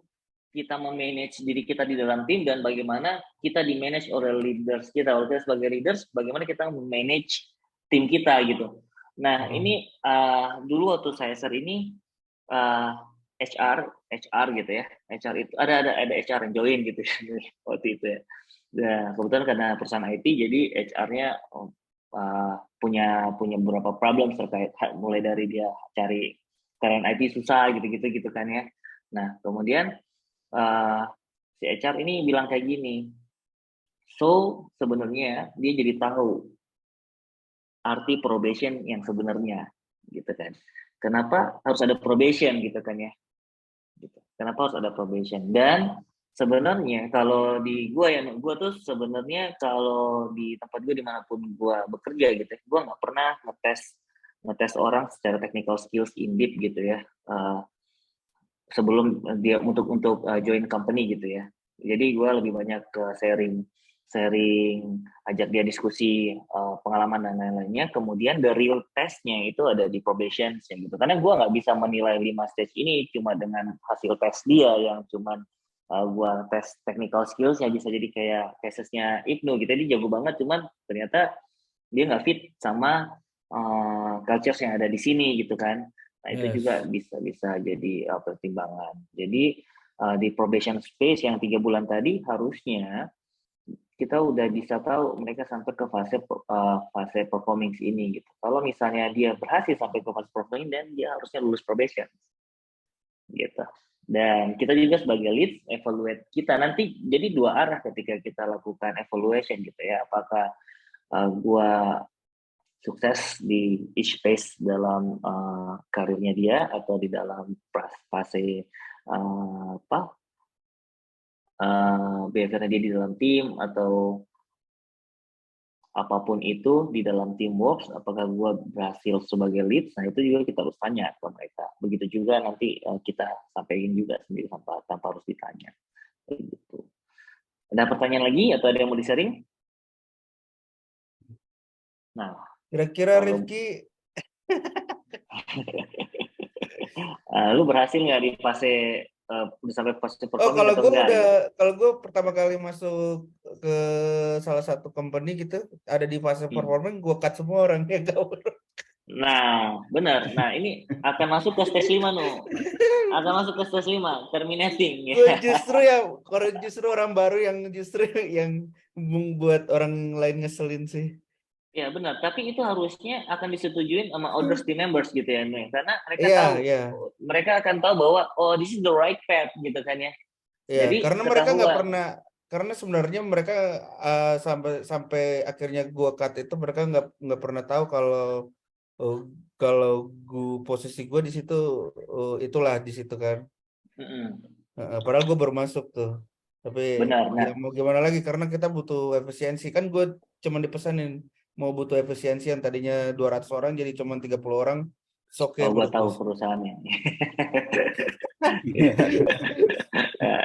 kita memanage diri kita di dalam tim dan bagaimana kita di-manage oleh leaders kita. Oleh kita sebagai leaders, bagaimana kita memanage tim kita gitu. Nah, ini dulu waktu saya share ini HR gitu ya. HR itu ada HR yang join gitu waktu itu ya. Nah, kebetulan karena perusahaan IT jadi HR-nya punya beberapa problem terkait mulai dari dia cari karyawan IT susah gitu kan ya. Nah, kemudian si HR ini bilang kayak gini. So, sebenarnya dia jadi tahu arti probation yang sebenarnya gitu kan. Kenapa harus ada probation gitu kan ya. Gitu. Kenapa harus ada probation? Dan sebenarnya kalau di gue tuh sebenarnya kalau di tempat gue dimanapun gue bekerja gitu ya, gue nggak pernah ngetes orang secara technical skills in deep gitu ya, sebelum dia untuk join company gitu ya. Jadi gue lebih banyak ke sharing, ajak dia diskusi pengalaman dan lain-lainnya. Kemudian the real testnya itu ada di probation gitu. Karena gue nggak bisa menilai 5 stage ini cuma dengan hasil tes dia yang cuma gue tes technical skills yang bisa jadi kayak casesnya Ibnu gitu. Dia jago banget, cuman ternyata dia nggak fit sama culture yang ada di sini gitu kan. Nah, itu juga bisa jadi pertimbangan. Jadi di probation space yang 3 bulan tadi harusnya kita udah bisa tahu mereka sampai ke fase performing ini gitu. Kalau misalnya dia berhasil sampai ke fase performing, dan dia harusnya lulus probation. Gitu. Dan kita juga sebagai lead evaluate kita nanti, jadi dua arah ketika kita lakukan evaluation gitu ya, apakah gua sukses di each phase dalam karirnya dia atau di dalam fase behaviornya dia di dalam tim atau apapun itu di dalam teamwork, apakah gue berhasil sebagai lead, nah itu juga kita harus tanya ke mereka. Begitu juga nanti kita sampaikan juga sendiri tanpa harus ditanya. Gitu. Ada pertanyaan lagi atau ada yang mau di-sharing? Nah, Kira-kira Rifki lu berhasil nggak di fase udah sampai fase performing kalau atau gue enggak? udah, kalau gue pertama kali masuk ke salah satu company gitu, ada di fase performing, gue cut semua orang yang gaul. Nah, benar. Nah, ini akan masuk ke stage 5 akan masuk ke stage 5, terminating. Gue justru orang baru yang justru yang membuat orang lain ngeselin sih. Ya benar, tapi itu harusnya akan disetujuin sama other team members gitu ya, karena mereka tahu, mereka akan tahu bahwa oh this is the right path gitu kan ya. Jadi karena mereka nggak pernah, karena sebenarnya mereka sampai akhirnya gua cut itu mereka nggak pernah tahu kalau posisi gua di situ itulah di situ kan. Padahal gua baru masuk tuh. Tapi benar, ya mau gimana lagi karena kita butuh efisiensi kan, gue cuma dipesanin mau butuh efisiensi yang tadinya 200 orang jadi cuma 30 orang. Gue tahu perusahaannya.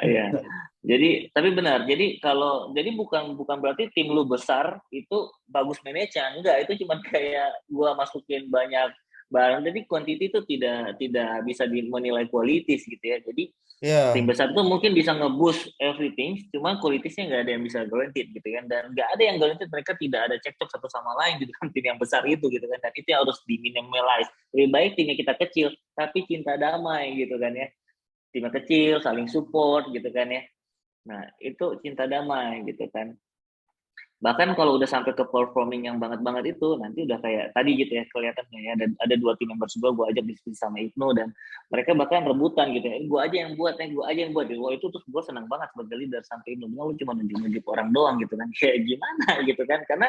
Ya. Jadi tapi benar. Jadi bukan berarti tim lu besar itu bagus manage-nya, enggak, itu cuma kayak gua masukin banyak barang, jadi quantity itu tidak bisa menilai qualities gitu ya. Jadi tim besar itu mungkin bisa nge-boost everything, cuma qualitiesnya nggak ada yang bisa guaranteed gitu kan, dan nggak ada yang guaranteed, mereka tidak ada cekcok satu sama lain gitu kan, tim yang besar itu gitu kan, dan itu yang harus diminimalize. Lebih baik timnya kita kecil tapi cinta damai gitu kan ya, timnya kecil saling support gitu kan ya. Nah itu cinta damai gitu kan. Bahkan kalau udah sampai ke performing yang banget itu, nanti udah kayak tadi gitu ya, kelihatannya ya, ada 2 tim member gue ajak diskusi sama Ibnu, dan mereka bahkan rebutan gitu ya, gue aja yang buat. Wah itu terus gue senang banget sebagai leader sampai Ibnu, lu cuma nunjuk orang doang gitu kan, kayak gimana gitu kan, karena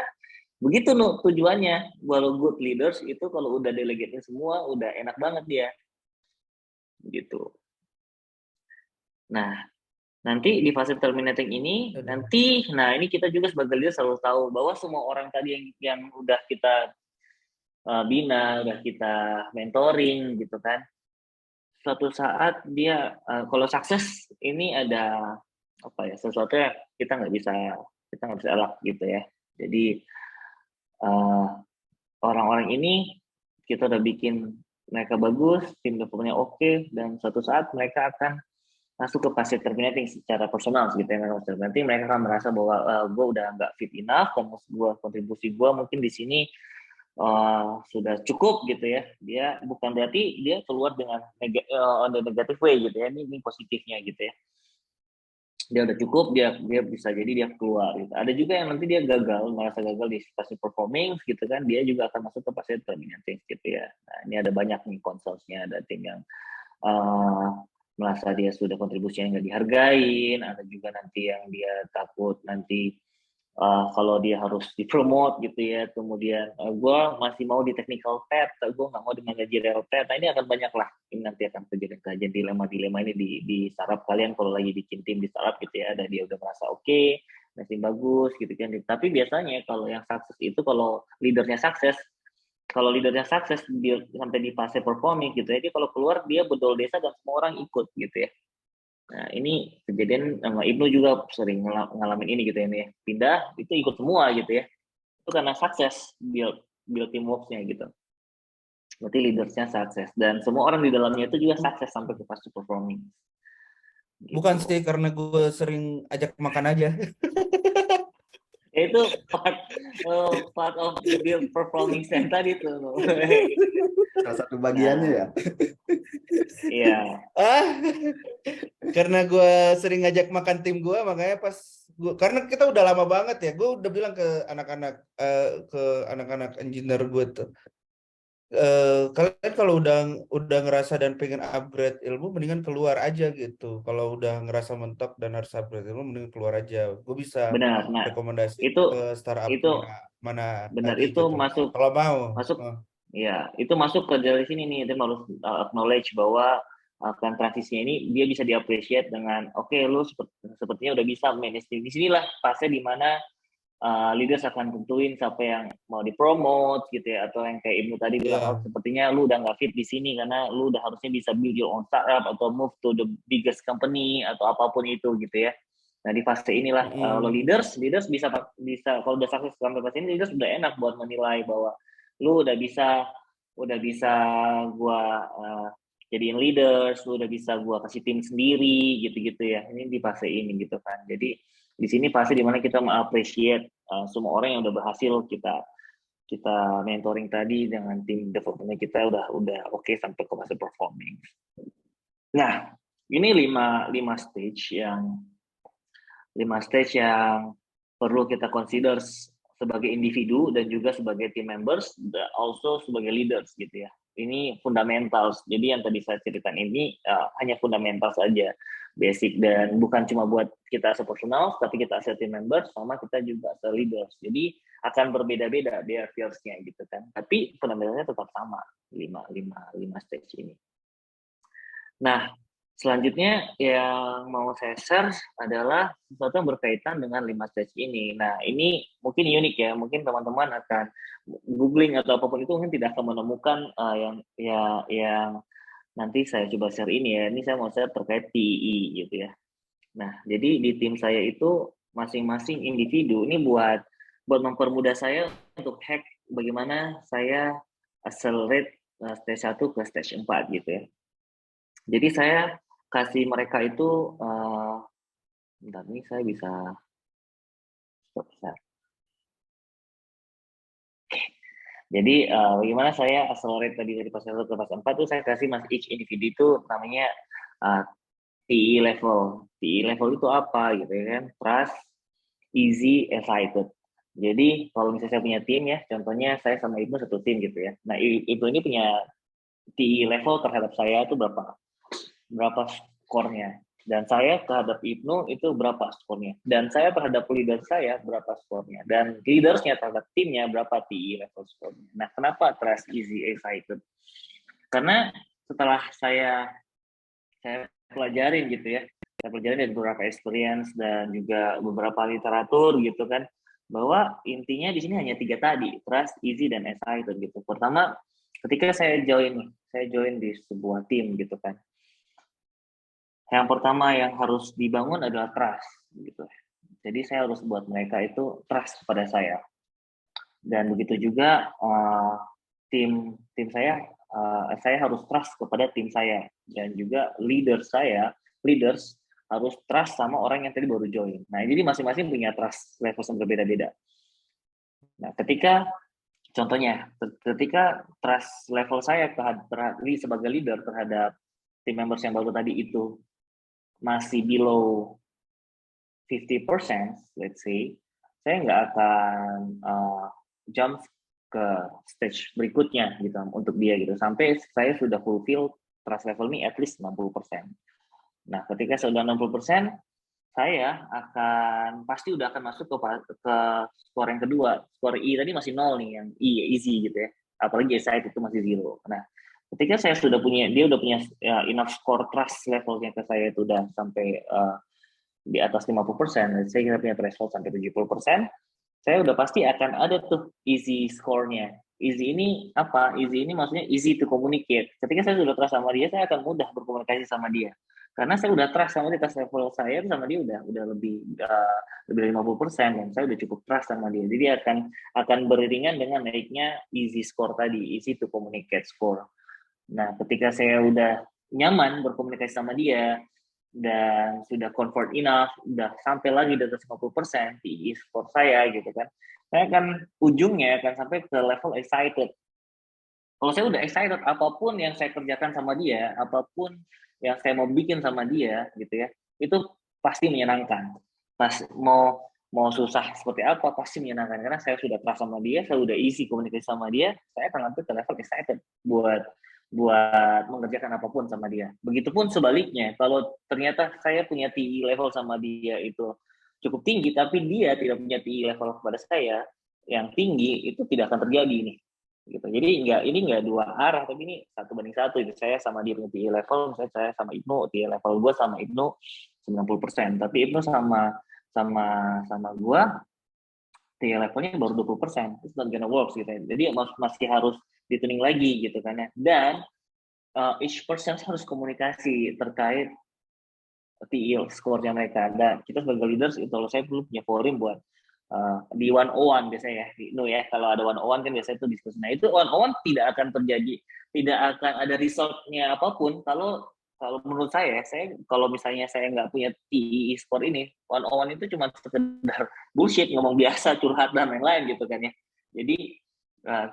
begitu tujuannya. Walau good leaders itu kalau udah delegatein semua, udah enak banget dia gitu. Nah, nanti di fase terminating ini, ini kita juga sebagai leader selalu tahu bahwa semua orang tadi yang udah kita bina, udah kita mentoring gitu kan, suatu saat dia kalau sukses ini ada sesuatu yang kita nggak bisa elak gitu ya. Jadi orang-orang ini kita udah bikin mereka bagus, tim development-nya oke, dan suatu saat mereka akan masuk ke fase terminating secara personal gitu ya. Nanti mereka akan merasa bahwa gue udah nggak fit enough, dan kontribusi gue mungkin di sini sudah cukup gitu ya. Dia bukan berarti dia keluar dengan on the negative way gitu ya, ini positifnya gitu ya. Dia udah cukup, dia bisa jadi dia keluar gitu. Ada juga yang nanti dia merasa gagal di fase performing gitu kan, dia juga akan masuk ke fase terminating gitu ya. Nah ini ada banyak nih consults-nya, ada tim yang merasa dia sudah kontribusinya nggak dihargain, ada juga nanti yang dia takut nanti kalau dia harus dipromote gitu ya, kemudian gue masih mau di technical path, gue nggak mau di managerial path. Nah ini akan banyak lah, ini nanti akan terjadi dilema ini di startup kalian kalau lagi bikin tim di startup gitu ya, dan dia udah merasa oke, masih bagus gitu kan. Tapi biasanya kalau yang sukses itu, kalau leadernya sukses dia sampai di fase performing gitu ya, dia kalau keluar dia bedol desa dan semua orang ikut gitu ya. Nah ini kejadian sama Ibnu juga sering ngalamin ini gitu ya, nih pindah itu ikut semua gitu ya, itu karena sukses build teamwork-nya gitu. Berarti leadersnya sukses dan semua orang di dalamnya itu juga sukses sampai ke fase performing gitu. Bukan sih, karena gue sering ajak makan aja. Itu part of the build performing center itu. Salah satu bagiannya ya. Iya. Karena gue sering ngajak makan tim gue, makanya karena kita udah lama banget ya, gue udah bilang ke anak-anak engineer gue tuh, kalian kalau udah ngerasa dan pengen upgrade ilmu, mendingan keluar aja gitu. Kalau udah ngerasa mentok dan harus upgrade ilmu, mendingan keluar aja. Gue bisa Benar. Nah, rekomendasi itu ke startup itu mana benar, lagi itu gitu. masuk Kalau mau. masuk ya, itu masuk ke dari sini nih. Dia harus acknowledge bahwa akan transisinya ini dia bisa diapresiasi dengan oke, lu sepertinya udah bisa manage di sinilah fase di mana leaders akan tentuin siapa yang mau dipromote gitu ya, atau yang kayak Ibnu tadi bilang, oh sepertinya lu udah nggak fit di sini karena lu udah harusnya bisa build your own startup atau move to the biggest company atau apapun itu gitu ya. Nah di fase inilah lo leaders bisa kalau udah sukses sampai fase ini, leaders udah enak buat menilai bahwa lu udah bisa gua jadiin leaders, lu udah bisa gua kasih tim sendiri gitu-gitu ya. Ini di fase ini gitu kan. Jadi di sini fase dimana kita mengapresiasi semua orang yang udah berhasil kita mentoring tadi dengan tim development kita udah oke sampai ke fase performing. Nah, ini 5 stage yang perlu kita consider sebagai individu dan juga sebagai team members, also sebagai leaders gitu ya. Ini fundamentals. Jadi yang tadi saya ceritakan ini hanya fundamental saja, basic, dan bukan cuma buat kita sepersonal, tapi kita as team members sama kita juga as leaders. Jadi akan berbeda-beda behaviors-nya gitu kan. Tapi fundamentalnya tetap sama 5 stage ini. Nah, selanjutnya yang mau saya share adalah sesuatu yang berkaitan dengan 5 stage ini. Nah, ini mungkin unik ya, mungkin teman-teman akan googling atau apapun itu mungkin tidak akan menemukan yang nanti saya coba share ini ya. Ini saya mau share terkait TII gitu ya. Nah, jadi di tim saya itu masing-masing individu ini buat mempermudah saya untuk hack bagaimana saya accelerate stage 1 ke stage 4 gitu ya. Jadi saya kasih mereka itu, bentar nih saya bisa stop share. Jadi bagaimana saya accelerate tadi dari fase 1 ke fase 4 itu saya kasih each individu itu namanya TI level. TI level itu apa gitu ya kan? Trust, easy, excited. Jadi kalau misalnya saya punya tim ya, contohnya saya sama Ibnu satu tim gitu ya. Nah Ibnu ini punya TI level terhadap saya itu berapa skornya, dan saya terhadap Ibnu itu berapa skornya, dan saya terhadap leader saya berapa skornya, dan leadersnya terhadap timnya berapa TI level skornya. Nah, kenapa trust, easy, excited? Karena setelah saya pelajarin gitu ya, saya pelajarin dari beberapa experience dan juga beberapa literatur gitu kan, bahwa intinya di sini hanya 3 tadi, trust, easy, dan excited gitu. Pertama, ketika saya join di sebuah tim gitu kan, yang pertama yang harus dibangun adalah trust gitu. Jadi saya harus buat mereka itu trust kepada saya. Dan begitu juga tim saya harus trust kepada tim saya, dan juga leaders harus trust sama orang yang tadi baru join. Nah, jadi masing-masing punya trust level yang berbeda-beda. Nah, contohnya ketika trust level saya sebagai leader terhadap tim members yang baru tadi itu masih below 50%, let's say, saya nggak akan jump ke stage berikutnya gitu untuk dia gitu, sampai saya sudah fulfill trust level ini at least 60%. Nah, ketika sudah 60%, saya pasti udah akan masuk ke skor yang kedua. Skor I tadi masih 0 nih, yang I easy gitu ya. Apalagi excited itu masih 0. Nah, ketika dia udah punya enough score trust levelnya ke saya itu udah sampai di atas 50%, saya kita punya threshold sampai 70%, saya udah pasti akan ada tuh easy score-nya. Easy ini apa? Easy ini maksudnya easy to communicate. Ketika saya sudah trust sama dia, saya akan mudah berkomunikasi sama dia. Karena saya udah trust sama dia, trust level saya sama dia udah lebih 50%, dan saya udah cukup trust sama dia. Jadi akan beriringan dengan naiknya easy score tadi, easy to communicate score. Nah, ketika saya udah nyaman berkomunikasi sama dia dan sudah comfort enough, udah sampai lagi di atas 50% di score saya gitu kan, saya akan ujungnya akan sampai ke level excited. Kalau saya udah excited, apapun yang saya kerjakan sama dia, apapun yang saya mau bikin sama dia gitu ya, itu pasti menyenangkan. Pas mau mau susah seperti apa pasti menyenangkan karena saya sudah trust sama dia, saya sudah easy komunikasi sama dia, saya akan sampai ke level excited buat mengerjakan apapun sama dia. Begitupun sebaliknya, kalau ternyata saya punya TI level sama dia itu cukup tinggi, tapi dia tidak punya TI level kepada saya yang tinggi, itu tidak akan terjadi nih. Gitu. Jadi ini nggak dua arah, tapi ini 1:1. Itu saya sama dia punya TI level, misalnya saya sama Ibnu, TI level gue sama Ibnu 90%, tapi Ibnu sama gue TI levelnya baru 20%. It's not gonna work gitu. Jadi masih harus dituning lagi gitu kan ya. Dan each person harus komunikasi terkait TI skornya mereka. Dan kita sebagai leaders itu, kalau saya belum punya forum buat di 101 biasanya ya, ya kalau ada 101 kan biasanya itu diskusi. Nah itu 101 tidak akan terjadi, tidak akan ada resultnya apapun kalau menurut saya kalau misalnya saya nggak punya TI score ini, 101 itu cuma sekedar bullshit, ngomong biasa, curhat dan lain-lain gitu kan ya. Jadi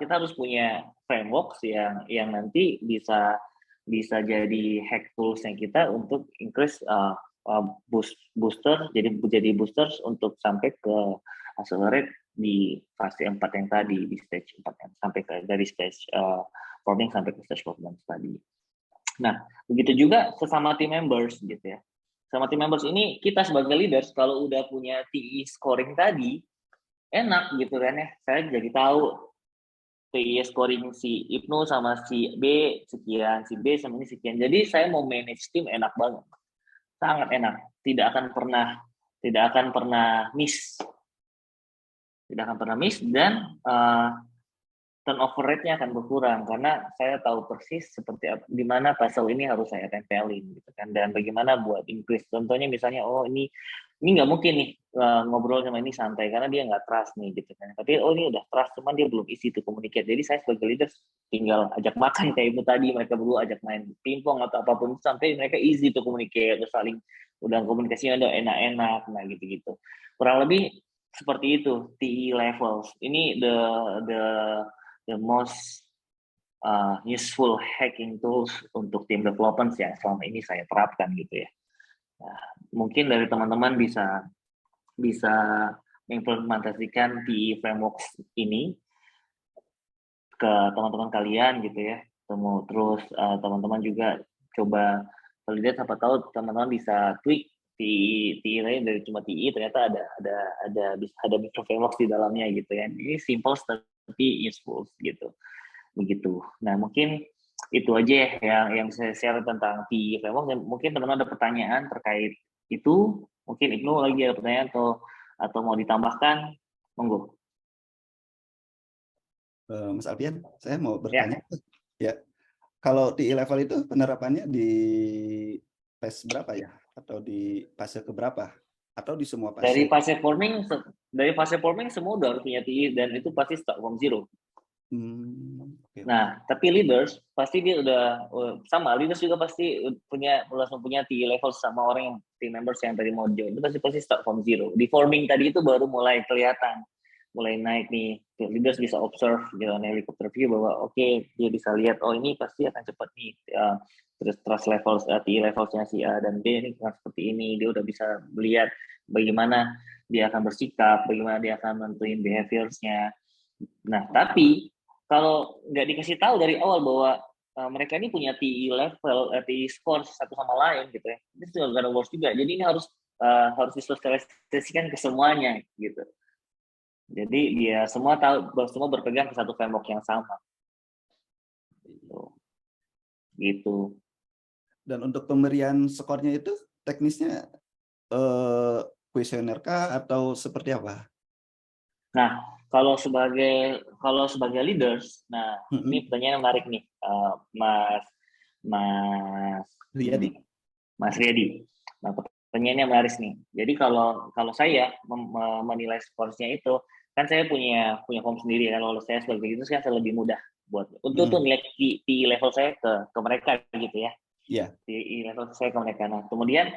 kita harus punya framework yang nanti bisa jadi hack toolsnya kita untuk increase booster, jadi boosters untuk sampai ke accelerate di fase 4 yang tadi, di stage 4 yang sampai ke dari stage forming sampai ke stage performance tadi. Nah, begitu juga sesama team members gitu ya. Sama team members ini kita sebagai leaders kalau udah punya TI scoring tadi enak gitu kan ya. Saya jadi tahu TI scoring si Ibnu sama si B sekian, si B sama ini sekian. Jadi saya mau manage tim enak banget. Sangat enak. Tidak akan pernah miss. Tidak akan pernah miss, dan turnover rate-nya akan berkurang karena saya tahu persis seperti di mana puzzle ini harus saya tempelin gitu kan, dan bagaimana buat increase. Contohnya misalnya ini nggak mungkin nih ngobrol sama ini santai karena dia nggak trust nih gitu kan, tapi ini udah trust cuman dia belum easy to communicate. Jadi saya sebagai leader tinggal ajak makan kayak itu tadi, mereka berdua ajak main pingpong atau apapun sampai mereka easy to communicate, terus saling udah komunikasinya udah enak-enak, nah gitu-gitu. Kurang lebih seperti itu TI levels. Ini the most useful hacking tools untuk tim development yang selama ini saya terapkan gitu ya. Nah, mungkin dari teman-teman bisa mengimplementasikan TI frameworks ini ke teman-teman kalian gitu ya. Terus teman-teman juga coba lihat, siapa tahu teman-teman bisa tweak TI lain dari cuma TI, ternyata ada micro frameworks di dalamnya gitu ya. Ini simple tapi useful gitu. Begitu. Nah, mungkin itu aja yang saya share tentang TI framework. Mungkin teman-teman ada pertanyaan terkait itu. Mungkin Ibnu lagi ada pertanyaan atau mau ditambahkan, monggo. Mas Alfian, saya mau bertanya. Ya. Kalau TI level itu penerapannya di phase berapa ya? Atau di fase keberapa? Atau di semua fase? Dari fase forming semua udah harus punya TI, dan itu pasti start from zero. Okay. Nah, tapi leaders pasti dia udah sama. Leaders juga pasti langsung punya TI level sama orang yang team members yang tadi mau join. Itu pasti start from zero. Di forming tadi itu baru mulai kelihatan, mulai naik nih. Leaders bisa observe gitu, helicopter view bahwa dia bisa lihat ini pasti akan cepat nih. Terus trust levels, TI levelsnya si A dan B ini seperti ini. Dia udah bisa melihat bagaimana dia akan bersikap, bagaimana dia akan menentuin behaviors-nya. Nah, tapi kalau nggak dikasih tahu dari awal bahwa mereka ini punya TI level, TI score satu sama lain gitu ya, ini juga nggak ada works juga. Jadi ini harus disosialisasikan ke semuanya gitu. Jadi dia semua berpegang ke satu framework yang sama. Gitu. Dan untuk pemberian skornya itu teknisnya kuesioner kah atau seperti apa? Nah, kalau sebagai leaders, nah ini pertanyaan yang menarik nih, Mas Riyadi. Nah, pertanyaannya menarik nih. Jadi kalau saya menilai skornya itu, kan saya punya form sendiri kan. Kalau saya sebagai leaders kan saya lebih mudah buat untuk nilai TI level saya ke mereka gitu ya. Iya. TI level saya ke mereka. Nah, kemudian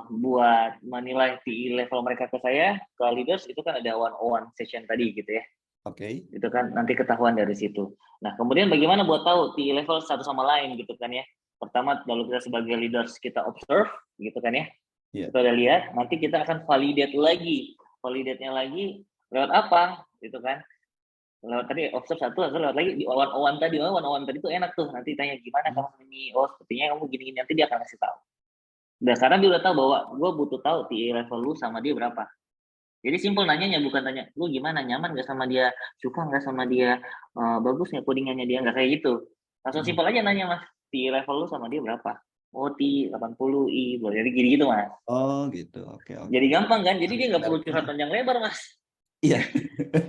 buat menilai TI level mereka ke saya, ke leaders itu kan ada 101 session tadi gitu ya. Oke. Itu kan nanti ketahuan dari situ. Nah, kemudian bagaimana buat tahu TI level satu sama lain gitu kan ya. Pertama, kalau kita sebagai leaders kita observe gitu kan ya. Yeah. Kita udah lihat, nanti kita akan validate lagi validate-nya lagi lewat apa gitu kan. Lewat tadi observe satu, atau lewat lagi di one-on-one tadi. One-on-one tadi tuh enak tuh, nanti tanya gimana kamu ini, oh sepertinya kamu gini-gini, nanti dia akan kasih tahu. Udah, karena dia udah tahu bahwa gue butuh tahu TI level lu sama dia berapa. Jadi simpel nanyanya, bukan tanya lu gimana, nyaman gak sama dia, suka gak sama dia, bagus nggak codingannya dia, nggak kayak gitu. Langsung simpel aja nanya, Mas, TI level lu sama dia berapa? Oh, TI 80 I, jadi gitu Mas. Oh gitu, oke. Jadi gampang kan, jadi dia nggak perlu curhat panjang lebar Mas. Iya.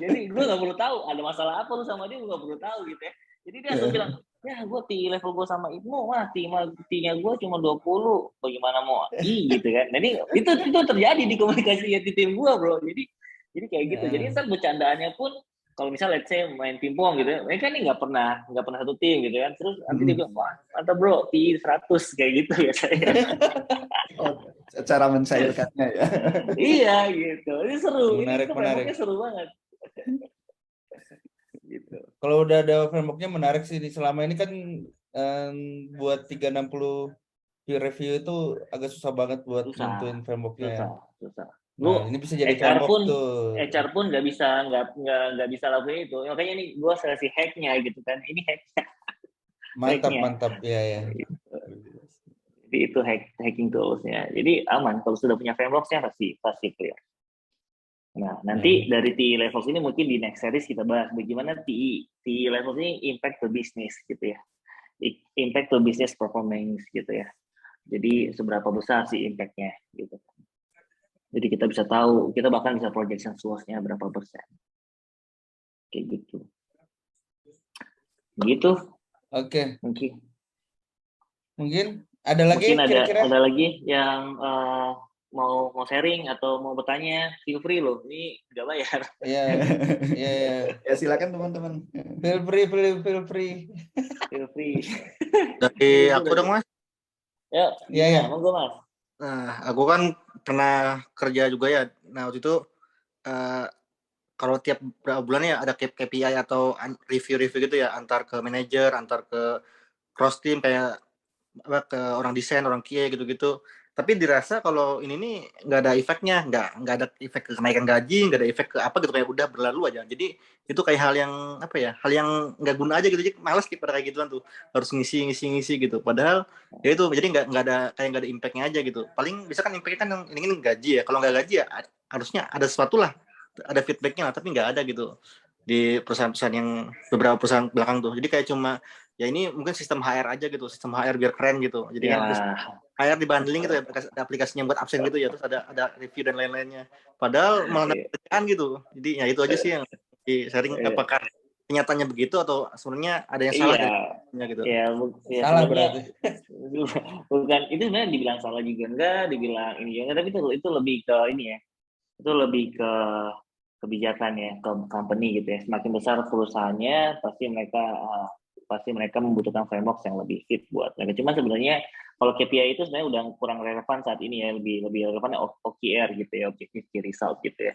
Jadi gue nggak perlu tahu ada masalah apa lu sama dia, gue nggak perlu tahu gitu ya. Jadi dia langsung bilang, ya gue TI level gue sama Ibnu, wah TI-nya gue cuma 20, bagaimana mau gitu kan. Jadi itu terjadi di komunikasi ya di tim gue bro. Jadi kayak gitu. Jadi ntar bercandaannya pun kalau misalnya let's say main pingpong gitu ya, mereka nih nggak pernah satu tim gitu kan. Terus nanti dia bilang, wah mantap bro, TI 100 kayak gitu ya saya. Oh, cara mencairkannya ya. Iya gitu. Ini seru. Menarik. Frameworknya seru banget. Gitu. Kalau udah ada frameworknya menarik sih. Selama ini kan buat 360 peer review itu agak susah banget buat nentuin frameworknya. Susah. Nah, ini bisa jadi HR framework pun, tuh. HR pun nggak bisa lakuin itu. Makanya ini gue seleksi hacknya gitu kan. Ini hacknya. Mantap ya. Jadi itu hacking toolsnya. Jadi aman kalau sudah punya frameworknya pasti clear. Nah, nanti dari TI levels ini mungkin di next series kita bahas bagaimana TI levels ini impact to business gitu ya. Impact to business performance gitu ya. Jadi seberapa besar sih impact-nya gitu. Jadi kita bisa tahu, kita bahkan bisa projection loss-nya berapa persen. Kayak gitu. Gitu. Oke. Mungkin ada lagi mungkin kira-kira? ada lagi yang mau sharing atau mau bertanya, feel free loh. Ini nggak bayar. Iya. Ya silakan teman-teman. Feel free. Dari aku dong Mas. Ya. Monggo Mas. Nah, aku kan pernah kerja juga ya. Nah, waktu itu kalau tiap berapa bulan ya ada KPI atau review gitu ya, antar ke manajer, antar ke cross team kayak ke orang desain, orang QA gitu-gitu. Tapi dirasa kalau ini nih nggak ada efeknya, nggak ada efek ke kenaikan gaji, nggak ada efek ke apa gitu, kayak udah berlalu aja. Jadi itu kayak hal yang apa ya, hal yang nggak guna aja gitu. Jadi males pada kayak gituan tuh, harus ngisi gitu. Padahal ya itu jadi nggak ada impactnya aja gitu. Paling bisa kan impactnya kan yang ini gaji ya. Kalau nggak gaji ya harusnya ada sesuatu lah, ada feedbacknya lah, tapi nggak ada gitu di perusahaan-perusahaan yang beberapa perusahaan belakang tuh. Jadi kayak cuma ya ini mungkin sistem HR aja gitu, sistem HR biar keren gitu. Jadi kan HR dibundling gitu ya, ada aplikasinya buat absen gitu ya, terus ada review dan lain-lainnya. Padahal malah kerjaan gitu. Jadi ya itu aja sih yang di sharing, apakah kenyataannya begitu atau sebenarnya ada yang salah gitu. Ya, salah berarti. Bukan itu sebenarnya dibilang salah juga enggak, dibilang ini juga enggak, tapi itu lebih ke ini ya. Itu lebih ke kebijakan ya, ke company gitu ya. Semakin besar perusahaannya, pasti mereka membutuhkan framework yang lebih fit buat mereka. Cuma sebenarnya kalau KPI itu sebenarnya udah kurang relevan saat ini ya, lebih relevan OKR gitu ya, objective key result gitu ya.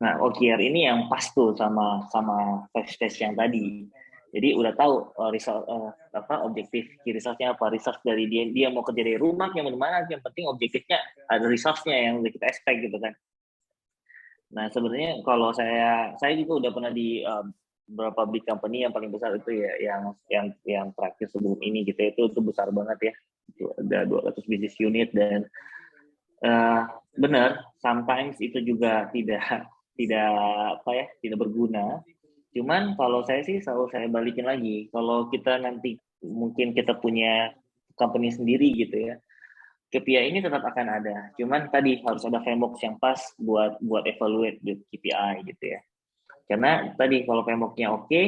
Nah, OKR ini yang pas tuh sama face yang tadi. Jadi udah tahu result objektif key resultnya apa, result dari dia mau kerja dari rumah yang mana, yang penting objektifnya ada resultnya yang udah kita expect gitu kan. Nah, sebenarnya kalau saya juga udah pernah di beberapa big company yang paling besar itu ya yang terakhir sebelum ini gitu ya, itu besar banget ya, itu ada 200 business unit dan benar sometimes itu juga tidak berguna. Cuman kalau saya sih selalu saya balikin lagi, kalau kita nanti mungkin kita punya company sendiri gitu ya, KPI ini tetap akan ada. Cuman tadi harus ada framework yang pas buat evaluate KPI gitu ya. Karena tadi kalau frameworknya oke,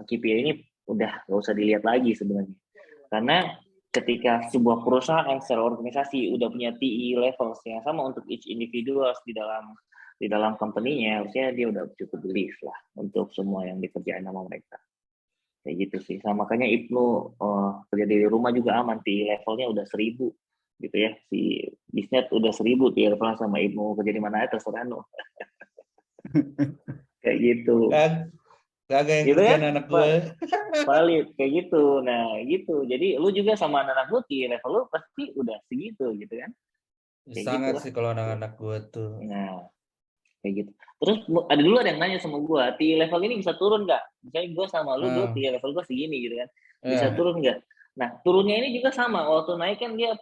KPI ini udah nggak usah dilihat lagi sebenarnya. Karena ketika sebuah perusahaan secara organisasi udah punya TI levels yang sama untuk each individual di dalam company-nya, harusnya dia udah cukup belief lah untuk semua yang dikerjain sama mereka. Kayak gitu sih. Makanya Ibnu kerja dari rumah juga aman, TI levelnya udah 1000 gitu ya. Si Bisnet udah 1000 TI levelnya, sama Ibnu kerja di mana aja terserah no. Kayak gitu. Kagak yang gitu kerjaan ya? anak gue. Valid kayak gitu. Nah, gitu. Jadi lu juga sama anak lu di level lu pasti udah segitu gitu kan. Sangat gitu sih kalau anak-anak gue tuh. Nah, kayak gitu. Terus ada yang nanya sama gue, TI level ini bisa turun nggak? Misalnya gue sama lu dulu TI level gue segini gitu kan, bisa turun nggak? Nah turunnya ini juga sama, waktu naik kan dia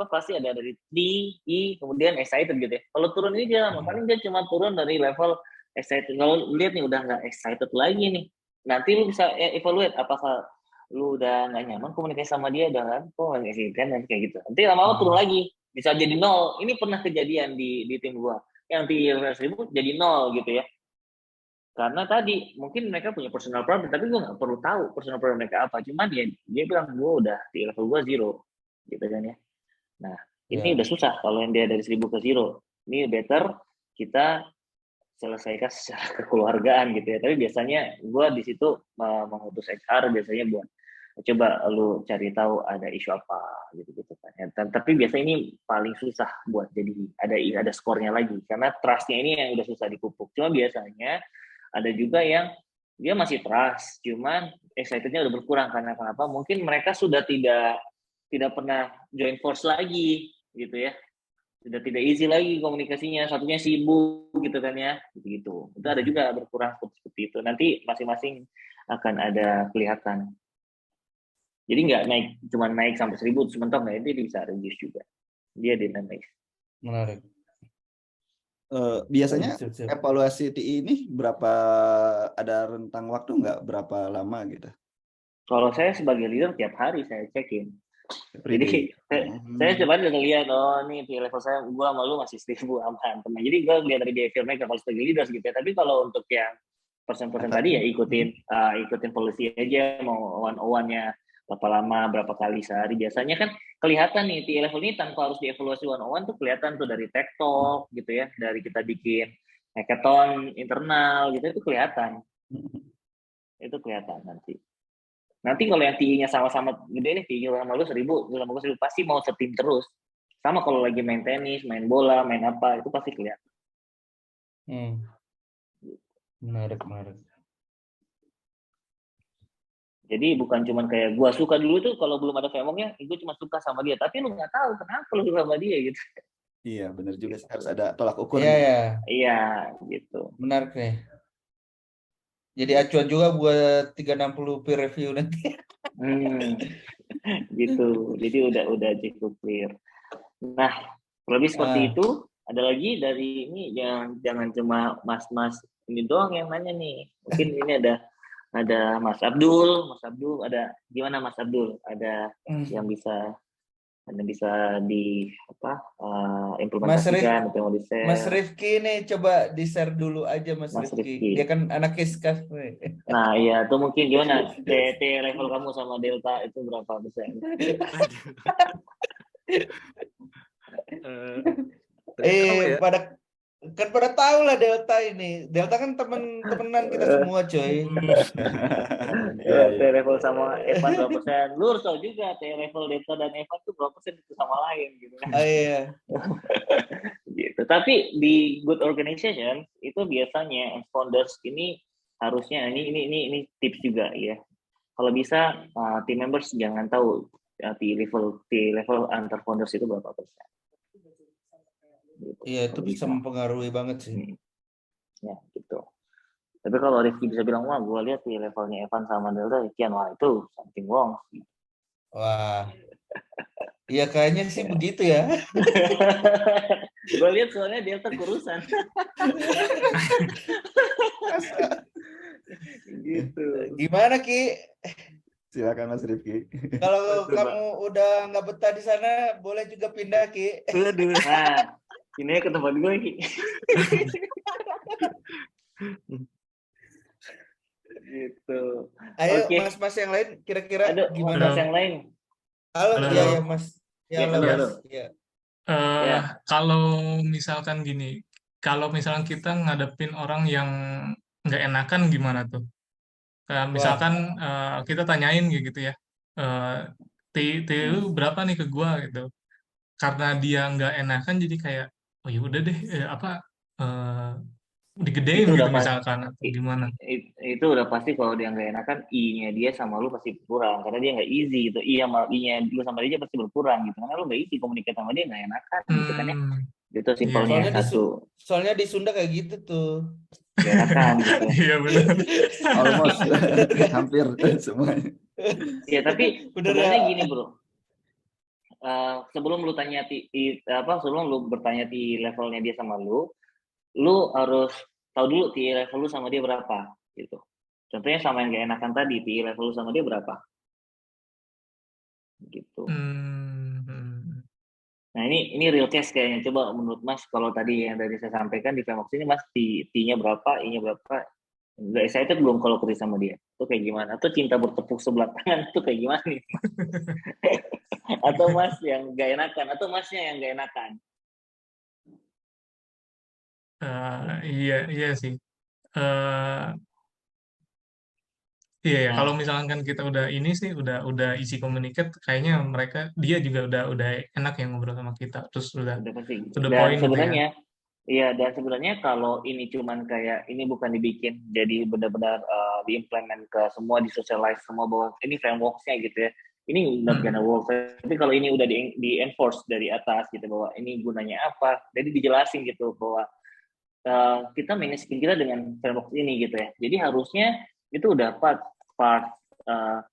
pasti ada dari D, I, kemudian excited gitu ya. Kalau turun ini dia sama, paling dia cuma turun dari level excited. Kalau lihat nih udah nggak excited lagi nih, nanti lu bisa evaluate apakah lu udah nggak nyaman komunikasi sama dia, udah kan kok nggak sih kan kayak gitu. Nanti lama-lama turun lagi, bisa jadi 0. Ini pernah kejadian di tim gua, yang TI level 1000 jadi 0 gitu ya. Karena tadi mungkin mereka punya personal problem, tapi gue nggak perlu tahu personal problem mereka apa. Cuma dia bilang gue udah di level gue 0, gitu kan ya. Nah ini udah susah kalau yang dia dari 1000 ke 0. Ini better kita selesaikan secara kekeluargaan gitu ya. Tapi biasanya gue di situ mengutus HR biasanya buat coba lu cari tahu ada isu apa gitu kan. Tapi biasanya ini paling susah buat jadi ada skornya lagi karena trustnya ini yang udah susah dipupuk. Cuma biasanya ada juga yang dia masih trust, cuman excitednya udah berkurang karena kenapa? Mungkin mereka sudah tidak pernah join force lagi gitu ya. Sudah tidak easy lagi komunikasinya, satunya sibuk gitu kan ya, gitu. Itu ada juga berkurang seperti itu. Nanti masing-masing akan ada kelihatan. Jadi nggak naik, cuma naik sampai 1000 terus mentok, nggak, itu bisa reduce juga. Dia dinamis. Menarik. Biasanya evaluasi TI ini berapa, ada rentang waktu nggak, berapa lama gitu? Kalau saya sebagai leader tiap hari saya cekin. Jadi saya coba lihat, oh nih di level saya, gue sama lu masih 1000 aman. Jadi gue lihat dari behavior mereka kalau sebagai leader gitu ya. Tapi kalau untuk yang persen-persen tadi ya ikutin polisi aja, mau one-on-one-nya berapa lama, berapa kali sehari. Biasanya kan kelihatan nih TI level ini tanpa harus dievaluasi one-on-one tuh kelihatan tuh dari tech talk gitu ya, dari kita bikin hackathon internal gitu, itu kelihatan. Itu kelihatan nanti. Nanti kalau yang TI-nya sama-sama gede nih, TI-nya sama lu 1000, lu sama gue 1000, pasti mau setim terus. Sama kalau lagi main tenis, main bola, main apa, itu pasti kelihatan. Menarik. Jadi bukan cuma kayak gua suka dulu tuh kalau belum ada Femongnya, gue cuma suka sama dia. Tapi lu nggak tahu kenapa lu suka sama dia gitu. Iya, benar juga, harus ada tolak ukur. Iya, gitu. Menarik nih. Jadi acuan juga buat 360 peer review nanti. Gitu. Jadi udah cukup clear. Nah, lebih seperti itu. Ada lagi dari ini, jangan cuma mas-mas ini doang yang nanya nih. Mungkin ini ada Mas Abdul, ada gimana Mas Abdul? Ada yang bisa implementasikan atau mau di-share? Mas Rifki nih coba di-share dulu aja Mas Rifki. Dia kan anak Kiskaf nih. Nah, iya, itu mungkin gimana? TT level kamu sama Delta itu berapa persen? Pada tahu lah Delta ini. Delta kan temenan kita semua coy. T level sama Evan berapa persen? Lu harus tahu juga T level Delta dan Evan itu berapa persen itu sama lain gitu kan. Iya. Gitu. Tapi di good organization itu biasanya founders ini harusnya ini tips juga ya. Kalau bisa team members jangan tahu di level antar founders itu berapa persen. Gitu. Iya, itu bisa mempengaruhi banget sih. Ya, gitu. Tapi kalau Rifki bisa bilang, wah, gue lihat di levelnya Evan sama Delta, sekian, wah itu something wrong. Wah, iya kayaknya sih begitu ya. Gue lihat soalnya Delta kurusan. Gitu. Gimana Ki? Silakan Mas Rifki. Kalau kamu udah nggak betah di sana, boleh juga pindah Ki. Nah, ini ke tempat gue Ki. Gitu. Ayo mas-mas yang lain kira-kira gimana? Mas yang lain. Halo, ya Mas. Kalau misalkan gini, kalau misalkan kita ngadepin orang yang nggak enakan gimana tuh? Misalkan kita tanyain gitu ya, TU berapa nih ke gua gitu. Karena dia nggak enakan jadi kayak, oh ya udah deh, digedein gitu misalkan atau gimana. Itu udah pasti kalau dia nggak enakan, I-nya dia sama lu pasti berkurang karena dia nggak easy gitu. I-nya lu sama dia pasti berkurang gitu karena lu nggak easy komunikasi sama dia, nggak enakan gitu kan ya. Itu simpelnya Soalnya di Sunda kayak gitu tuh. Gak enakan gitu. Iya benar. Almost hampir semuanya. Ya tapi sebenarnya gini bro. Sebelum lu tanya sebelum lu bertanya di levelnya dia sama lu harus tahu dulu ti level lu sama dia berapa gitu. Contohnya sama yang gak enakan tadi, ti level lu sama dia berapa? Gitu. Nah ini real case kayaknya. Coba menurut Mas kalau tadi yang dari saya sampaikan di Femox ini Mas T-nya berapa, I-nya berapa? Nggak excited belum kalau kerja sama dia? Itu kayak gimana? Atau cinta bertepuk sebelah tangan itu kayak gimana nih? Atau Mas yang gak enakan? Atau Masnya yang gak enakan? Iya sih. Iya ya, kalau misalkan kita udah ini sih udah isi communicate, kayaknya dia juga udah enak yang ngobrol sama kita, terus udah pasti. to the Dan point gitu sebenarnya ya. iya, dan sebenarnya kalau ini cuman kayak ini bukan dibikin jadi benar-benar diimplement ke semua, disocialize semua bahwa ini framework-nya gitu ya. Ini not gonna work. Tapi kalau ini udah di enforce dari atas gitu bahwa ini gunanya apa, jadi dijelasin gitu bahwa kita manage kita dengan framework ini gitu ya. Jadi harusnya itu udah part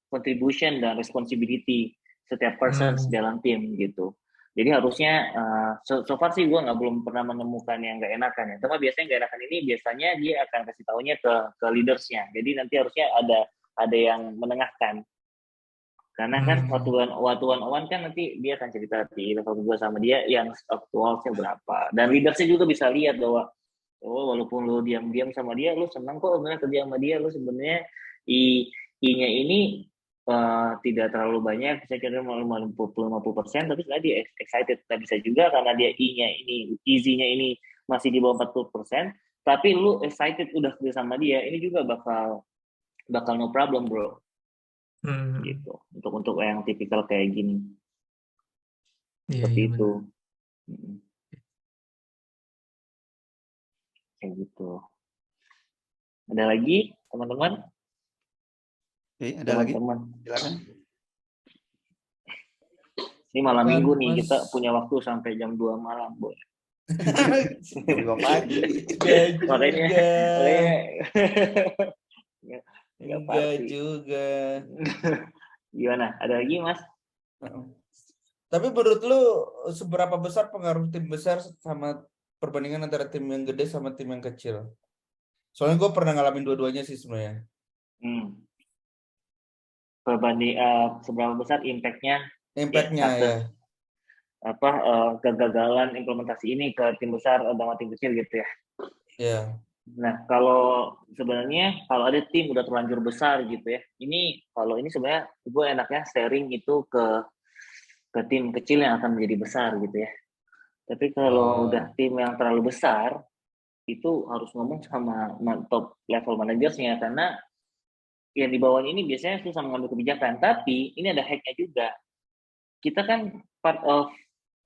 contribution dan responsibility setiap person dalam tim gitu. Jadi harusnya so far sih gue belum pernah menemukan yang nggak enakan ya. Tapi biasanya nggak enakan ini biasanya dia akan kasih taunya ke leadersnya. Jadi nanti harusnya ada yang menengahkan. Karena kan waktu one kan nanti dia akan cerita di level gue sama dia yang aktualnya berapa. Dan leadersnya juga bisa lihat bahwa walaupun lu diam-diam sama dia, lu senang kok sebenarnya kerja sama dia, lu sebenarnya I-nya ini tidak terlalu banyak, saya kira 50%, tapi sebenarnya dia excited. Nah, bisa juga karena dia I-nya ini, easy-nya ini masih di bawah 40%, tapi lu excited udah kerja sama dia, ini juga bakal no problem bro. Gitu. Untuk yang tipikal kayak gini. Seperti itu. Kayak gitu. Ada lagi teman-teman? Oke, ada lagi? Silakan. Ini malam minggu nih, kita punya waktu sampai jam 2 malam, Boy. Jam 2 pagi. Makanya Enggak juga. Gimana? Ada lagi, Mas? Tapi menurut lu seberapa besar pengaruh tim besar sama perbandingan antara tim yang gede sama tim yang kecil? Soalnya gue pernah ngalamin dua-duanya sih sebenarnya. Seberapa besar impact-nya ya. Kegagalan implementasi ini ke tim besar sama tim kecil gitu ya. Iya. Nah, kalau sebenarnya kalau ada tim udah terlanjur besar gitu ya. Kalau ini sebenarnya gue enaknya sharing itu ke tim kecil yang akan menjadi besar gitu ya. Tapi kalau udah tim yang terlalu besar, itu harus ngomong sama top level manajersnya karena yang di bawah ini biasanya susah mengambil kebijakan. Tapi ini ada hacknya juga. Kita kan part of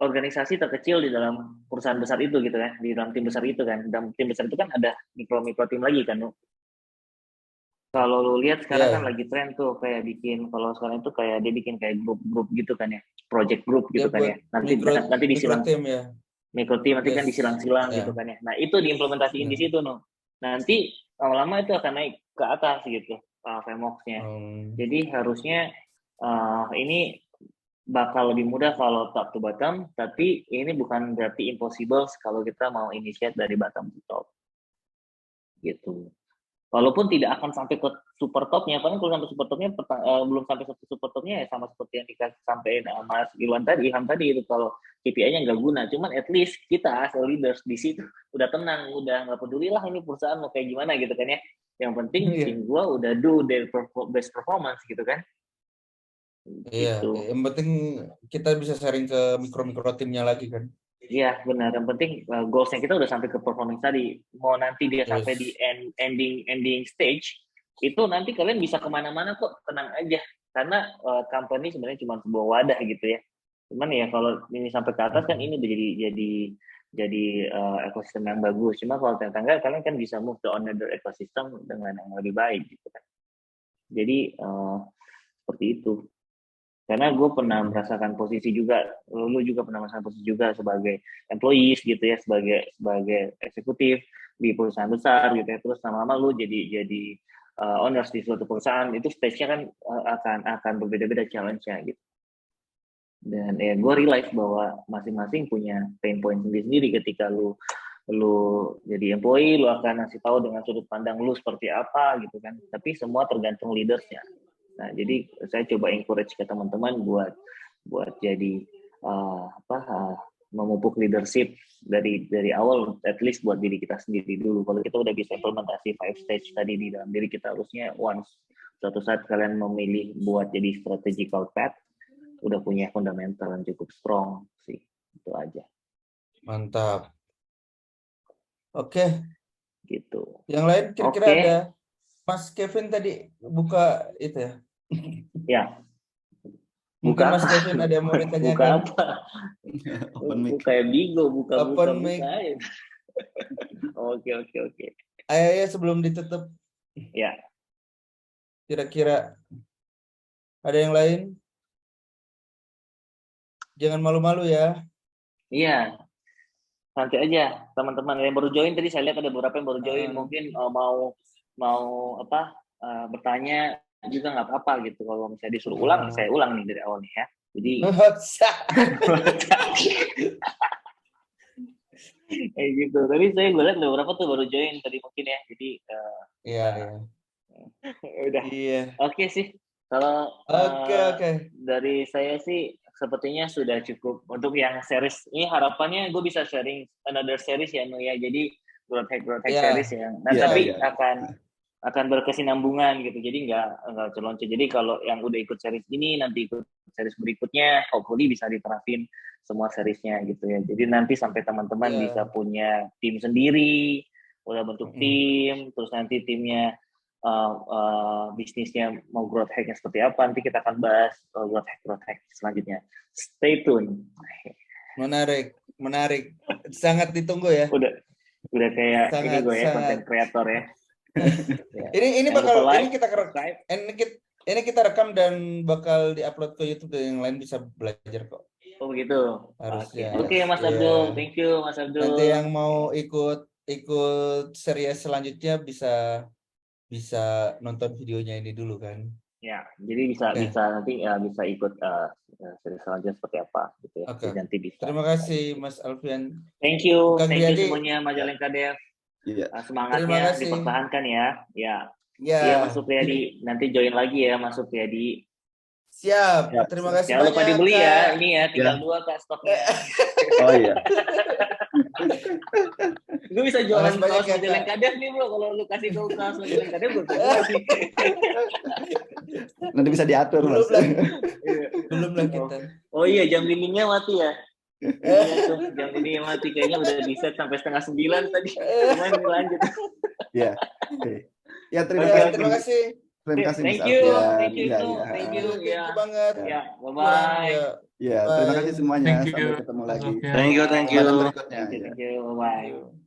organisasi terkecil di dalam perusahaan besar itu gitu kan, di dalam tim besar itu kan. Dalam tim besar itu kan ada mikro tim lagi kan. Kalau lu lihat sekarang kan lagi tren tuh kayak kalau sekarang itu kayak dia bikin kayak grup gitu kan ya, project group gitu kan ya. Nanti disilang tim ya. Mikro tim nanti kan disilang-silang gitu kan ya. Nah, itu diimplementasiin di situ Nanti lama-lama itu akan naik ke atas gitu framework-nya. Jadi harusnya ini bakal lebih mudah kalau top to bottom, tapi ini bukan berarti impossible kalau kita mau initiate dari bottom to top. Gitu. Walaupun tidak akan sampai ke super topnya, karena kalau sampai super topnya belum sampai super topnya ya sama seperti yang dikasih sampaikan Mas Ilham tadi itu kalau KPI-nya nggak guna, cuman at least kita as leaders di situ udah tenang, udah nggak peduli lah ini perusahaan mau kayak gimana gitu kan ya. Yang penting tim gua udah do their best performance gitu kan. Iya, gitu. Yang penting kita bisa sharing ke mikro timnya lagi kan. Iya benar, yang penting goalsnya kita udah sampai ke performance tadi. Mau nanti dia sampai di ending stage, itu nanti kalian bisa kemana-mana kok, tenang aja. Karena company sebenarnya cuma sebuah wadah gitu ya. Cuman ya kalau ini sampai ke atas kan ini udah jadi ekosistem yang bagus. Cuma kalau ternyata kalian kan bisa move to another ecosystem dengan yang lebih baik gitu kan. Jadi seperti itu. Karena gue pernah merasakan posisi juga, lu juga pernah merasakan posisi juga sebagai employees gitu ya, sebagai eksekutif di perusahaan besar gitu ya, terus lama-lama lu jadi owners di suatu perusahaan, itu stage-nya kan akan berbeda-beda challenge-nya gitu. Dan ya gue realize bahwa masing-masing punya pain point sendiri ketika lu jadi employee, lu akan ngasih tahu dengan sudut pandang lu seperti apa gitu kan, tapi semua tergantung leadersnya. Nah, jadi saya coba encourage ke teman-teman buat jadi memupuk leadership dari awal, at least buat diri kita sendiri dulu. Kalau kita udah bisa implementasi 5 stage tadi di dalam diri kita, harusnya once suatu saat kalian memilih buat jadi strategical path, udah punya fundamental yang cukup strong sih. Itu aja. Mantap. Oke, Gitu. yang lain kira-kira Oke. ada. Mas Kevin tadi buka itu ya. Ya. Mungkin Buka Mas apa? Kevin ada yang mau Buka ditanyakan. apa? Open mic. Kayak Bigo, buka Open mic. aja. Oke. Ayo ya sebelum ditutup. Ya. Kira-kira ada yang lain? Jangan malu-malu ya. Iya. Nanti aja teman-teman yang baru join tadi, saya lihat ada beberapa yang baru join, mungkin mau bertanya juga nggak apa-apa gitu. Kalau misalnya disuruh ulang, saya ulang nih dari awal nih ya. Jadi kayak gitu. Tapi gue lihat ada beberapa tuh baru join tadi mungkin ya. Jadi Iya. udah. Iya. Oke sih. Kalau Oke. dari saya sih sepertinya sudah cukup untuk yang series ini. Harapannya gue bisa sharing another series ya, ya. Jadi growth hack Iya. series ya. Nah, Iya, tapi iya. akan berkesinambungan gitu. Jadi nggak celonce. Jadi kalau yang udah ikut series ini nanti ikut series berikutnya, hopefully bisa diterapin semua seriesnya gitu ya. Jadi nanti sampai teman-teman Iya. bisa punya tim sendiri, udah bentuk tim, terus nanti timnya bisnisnya mau growth hacknya seperti apa, nanti kita akan bahas growth hack selanjutnya. Stay tune. Menarik. Sangat ditunggu ya. Udah kayak ini gue ya, content creator ya. Ini Jangan bakal lupa like, ini kita subscribe. ini kita rekam dan bakal diupload ke YouTube dan yang lain bisa belajar kok. Oh begitu. Harusnya. Oke, Mas Iya. Abdul, thank you Mas Abdul. Nanti yang mau ikut series selanjutnya bisa nonton videonya ini dulu kan. Ya, jadi bisa nanti bisa ikut series selanjutnya seperti apa gitu ya. Oke. Nanti bisa. Terima kasih Mas Alfian. Thank you Kang Riyadi. semuanya Majalengka Dev. Iya. Semangatnya Terima kasih. dipertahankan ya. Ya. Ya. Iya, Mas Supriyadi. Nanti join lagi ya, Mas Supriyadi. Siap. Siap. Terima kasih Jangan banyak. lupa dibeli Kak. ya. Ini ya, tinggal 2 Kak stoknya. Oh iya. Gue bisa jualan Makasih banyak kaos ya, Kak. Majalengka Dev nih bro. Kalau lu kasih tahu kaos Majalengka Dev, gue kasih. Nanti bisa diatur, Belum Mas. lah. Belum lah kita. Oh iya, jam dindingnya mati ya. Iya tuh, jam dindingnya mati. Kayaknya udah di set sampai 8:30 tadi. Cuman lanjut. Iya. Oke. Ya, terima Oke, kasih. Terima kasih. Terima kasih, Thank Mas you. Alfian. Thank you, Iya, Ibnu. iya. Thank you. Thank you Ya. banget. Ya, bye-bye. Ya. Iya, terima Bye. kasih semuanya. Thank you. Sampai ketemu lagi. Alfian. Thank you. Thank Kesempatan berikutnya. you. Ya. Thank you. Bye-bye.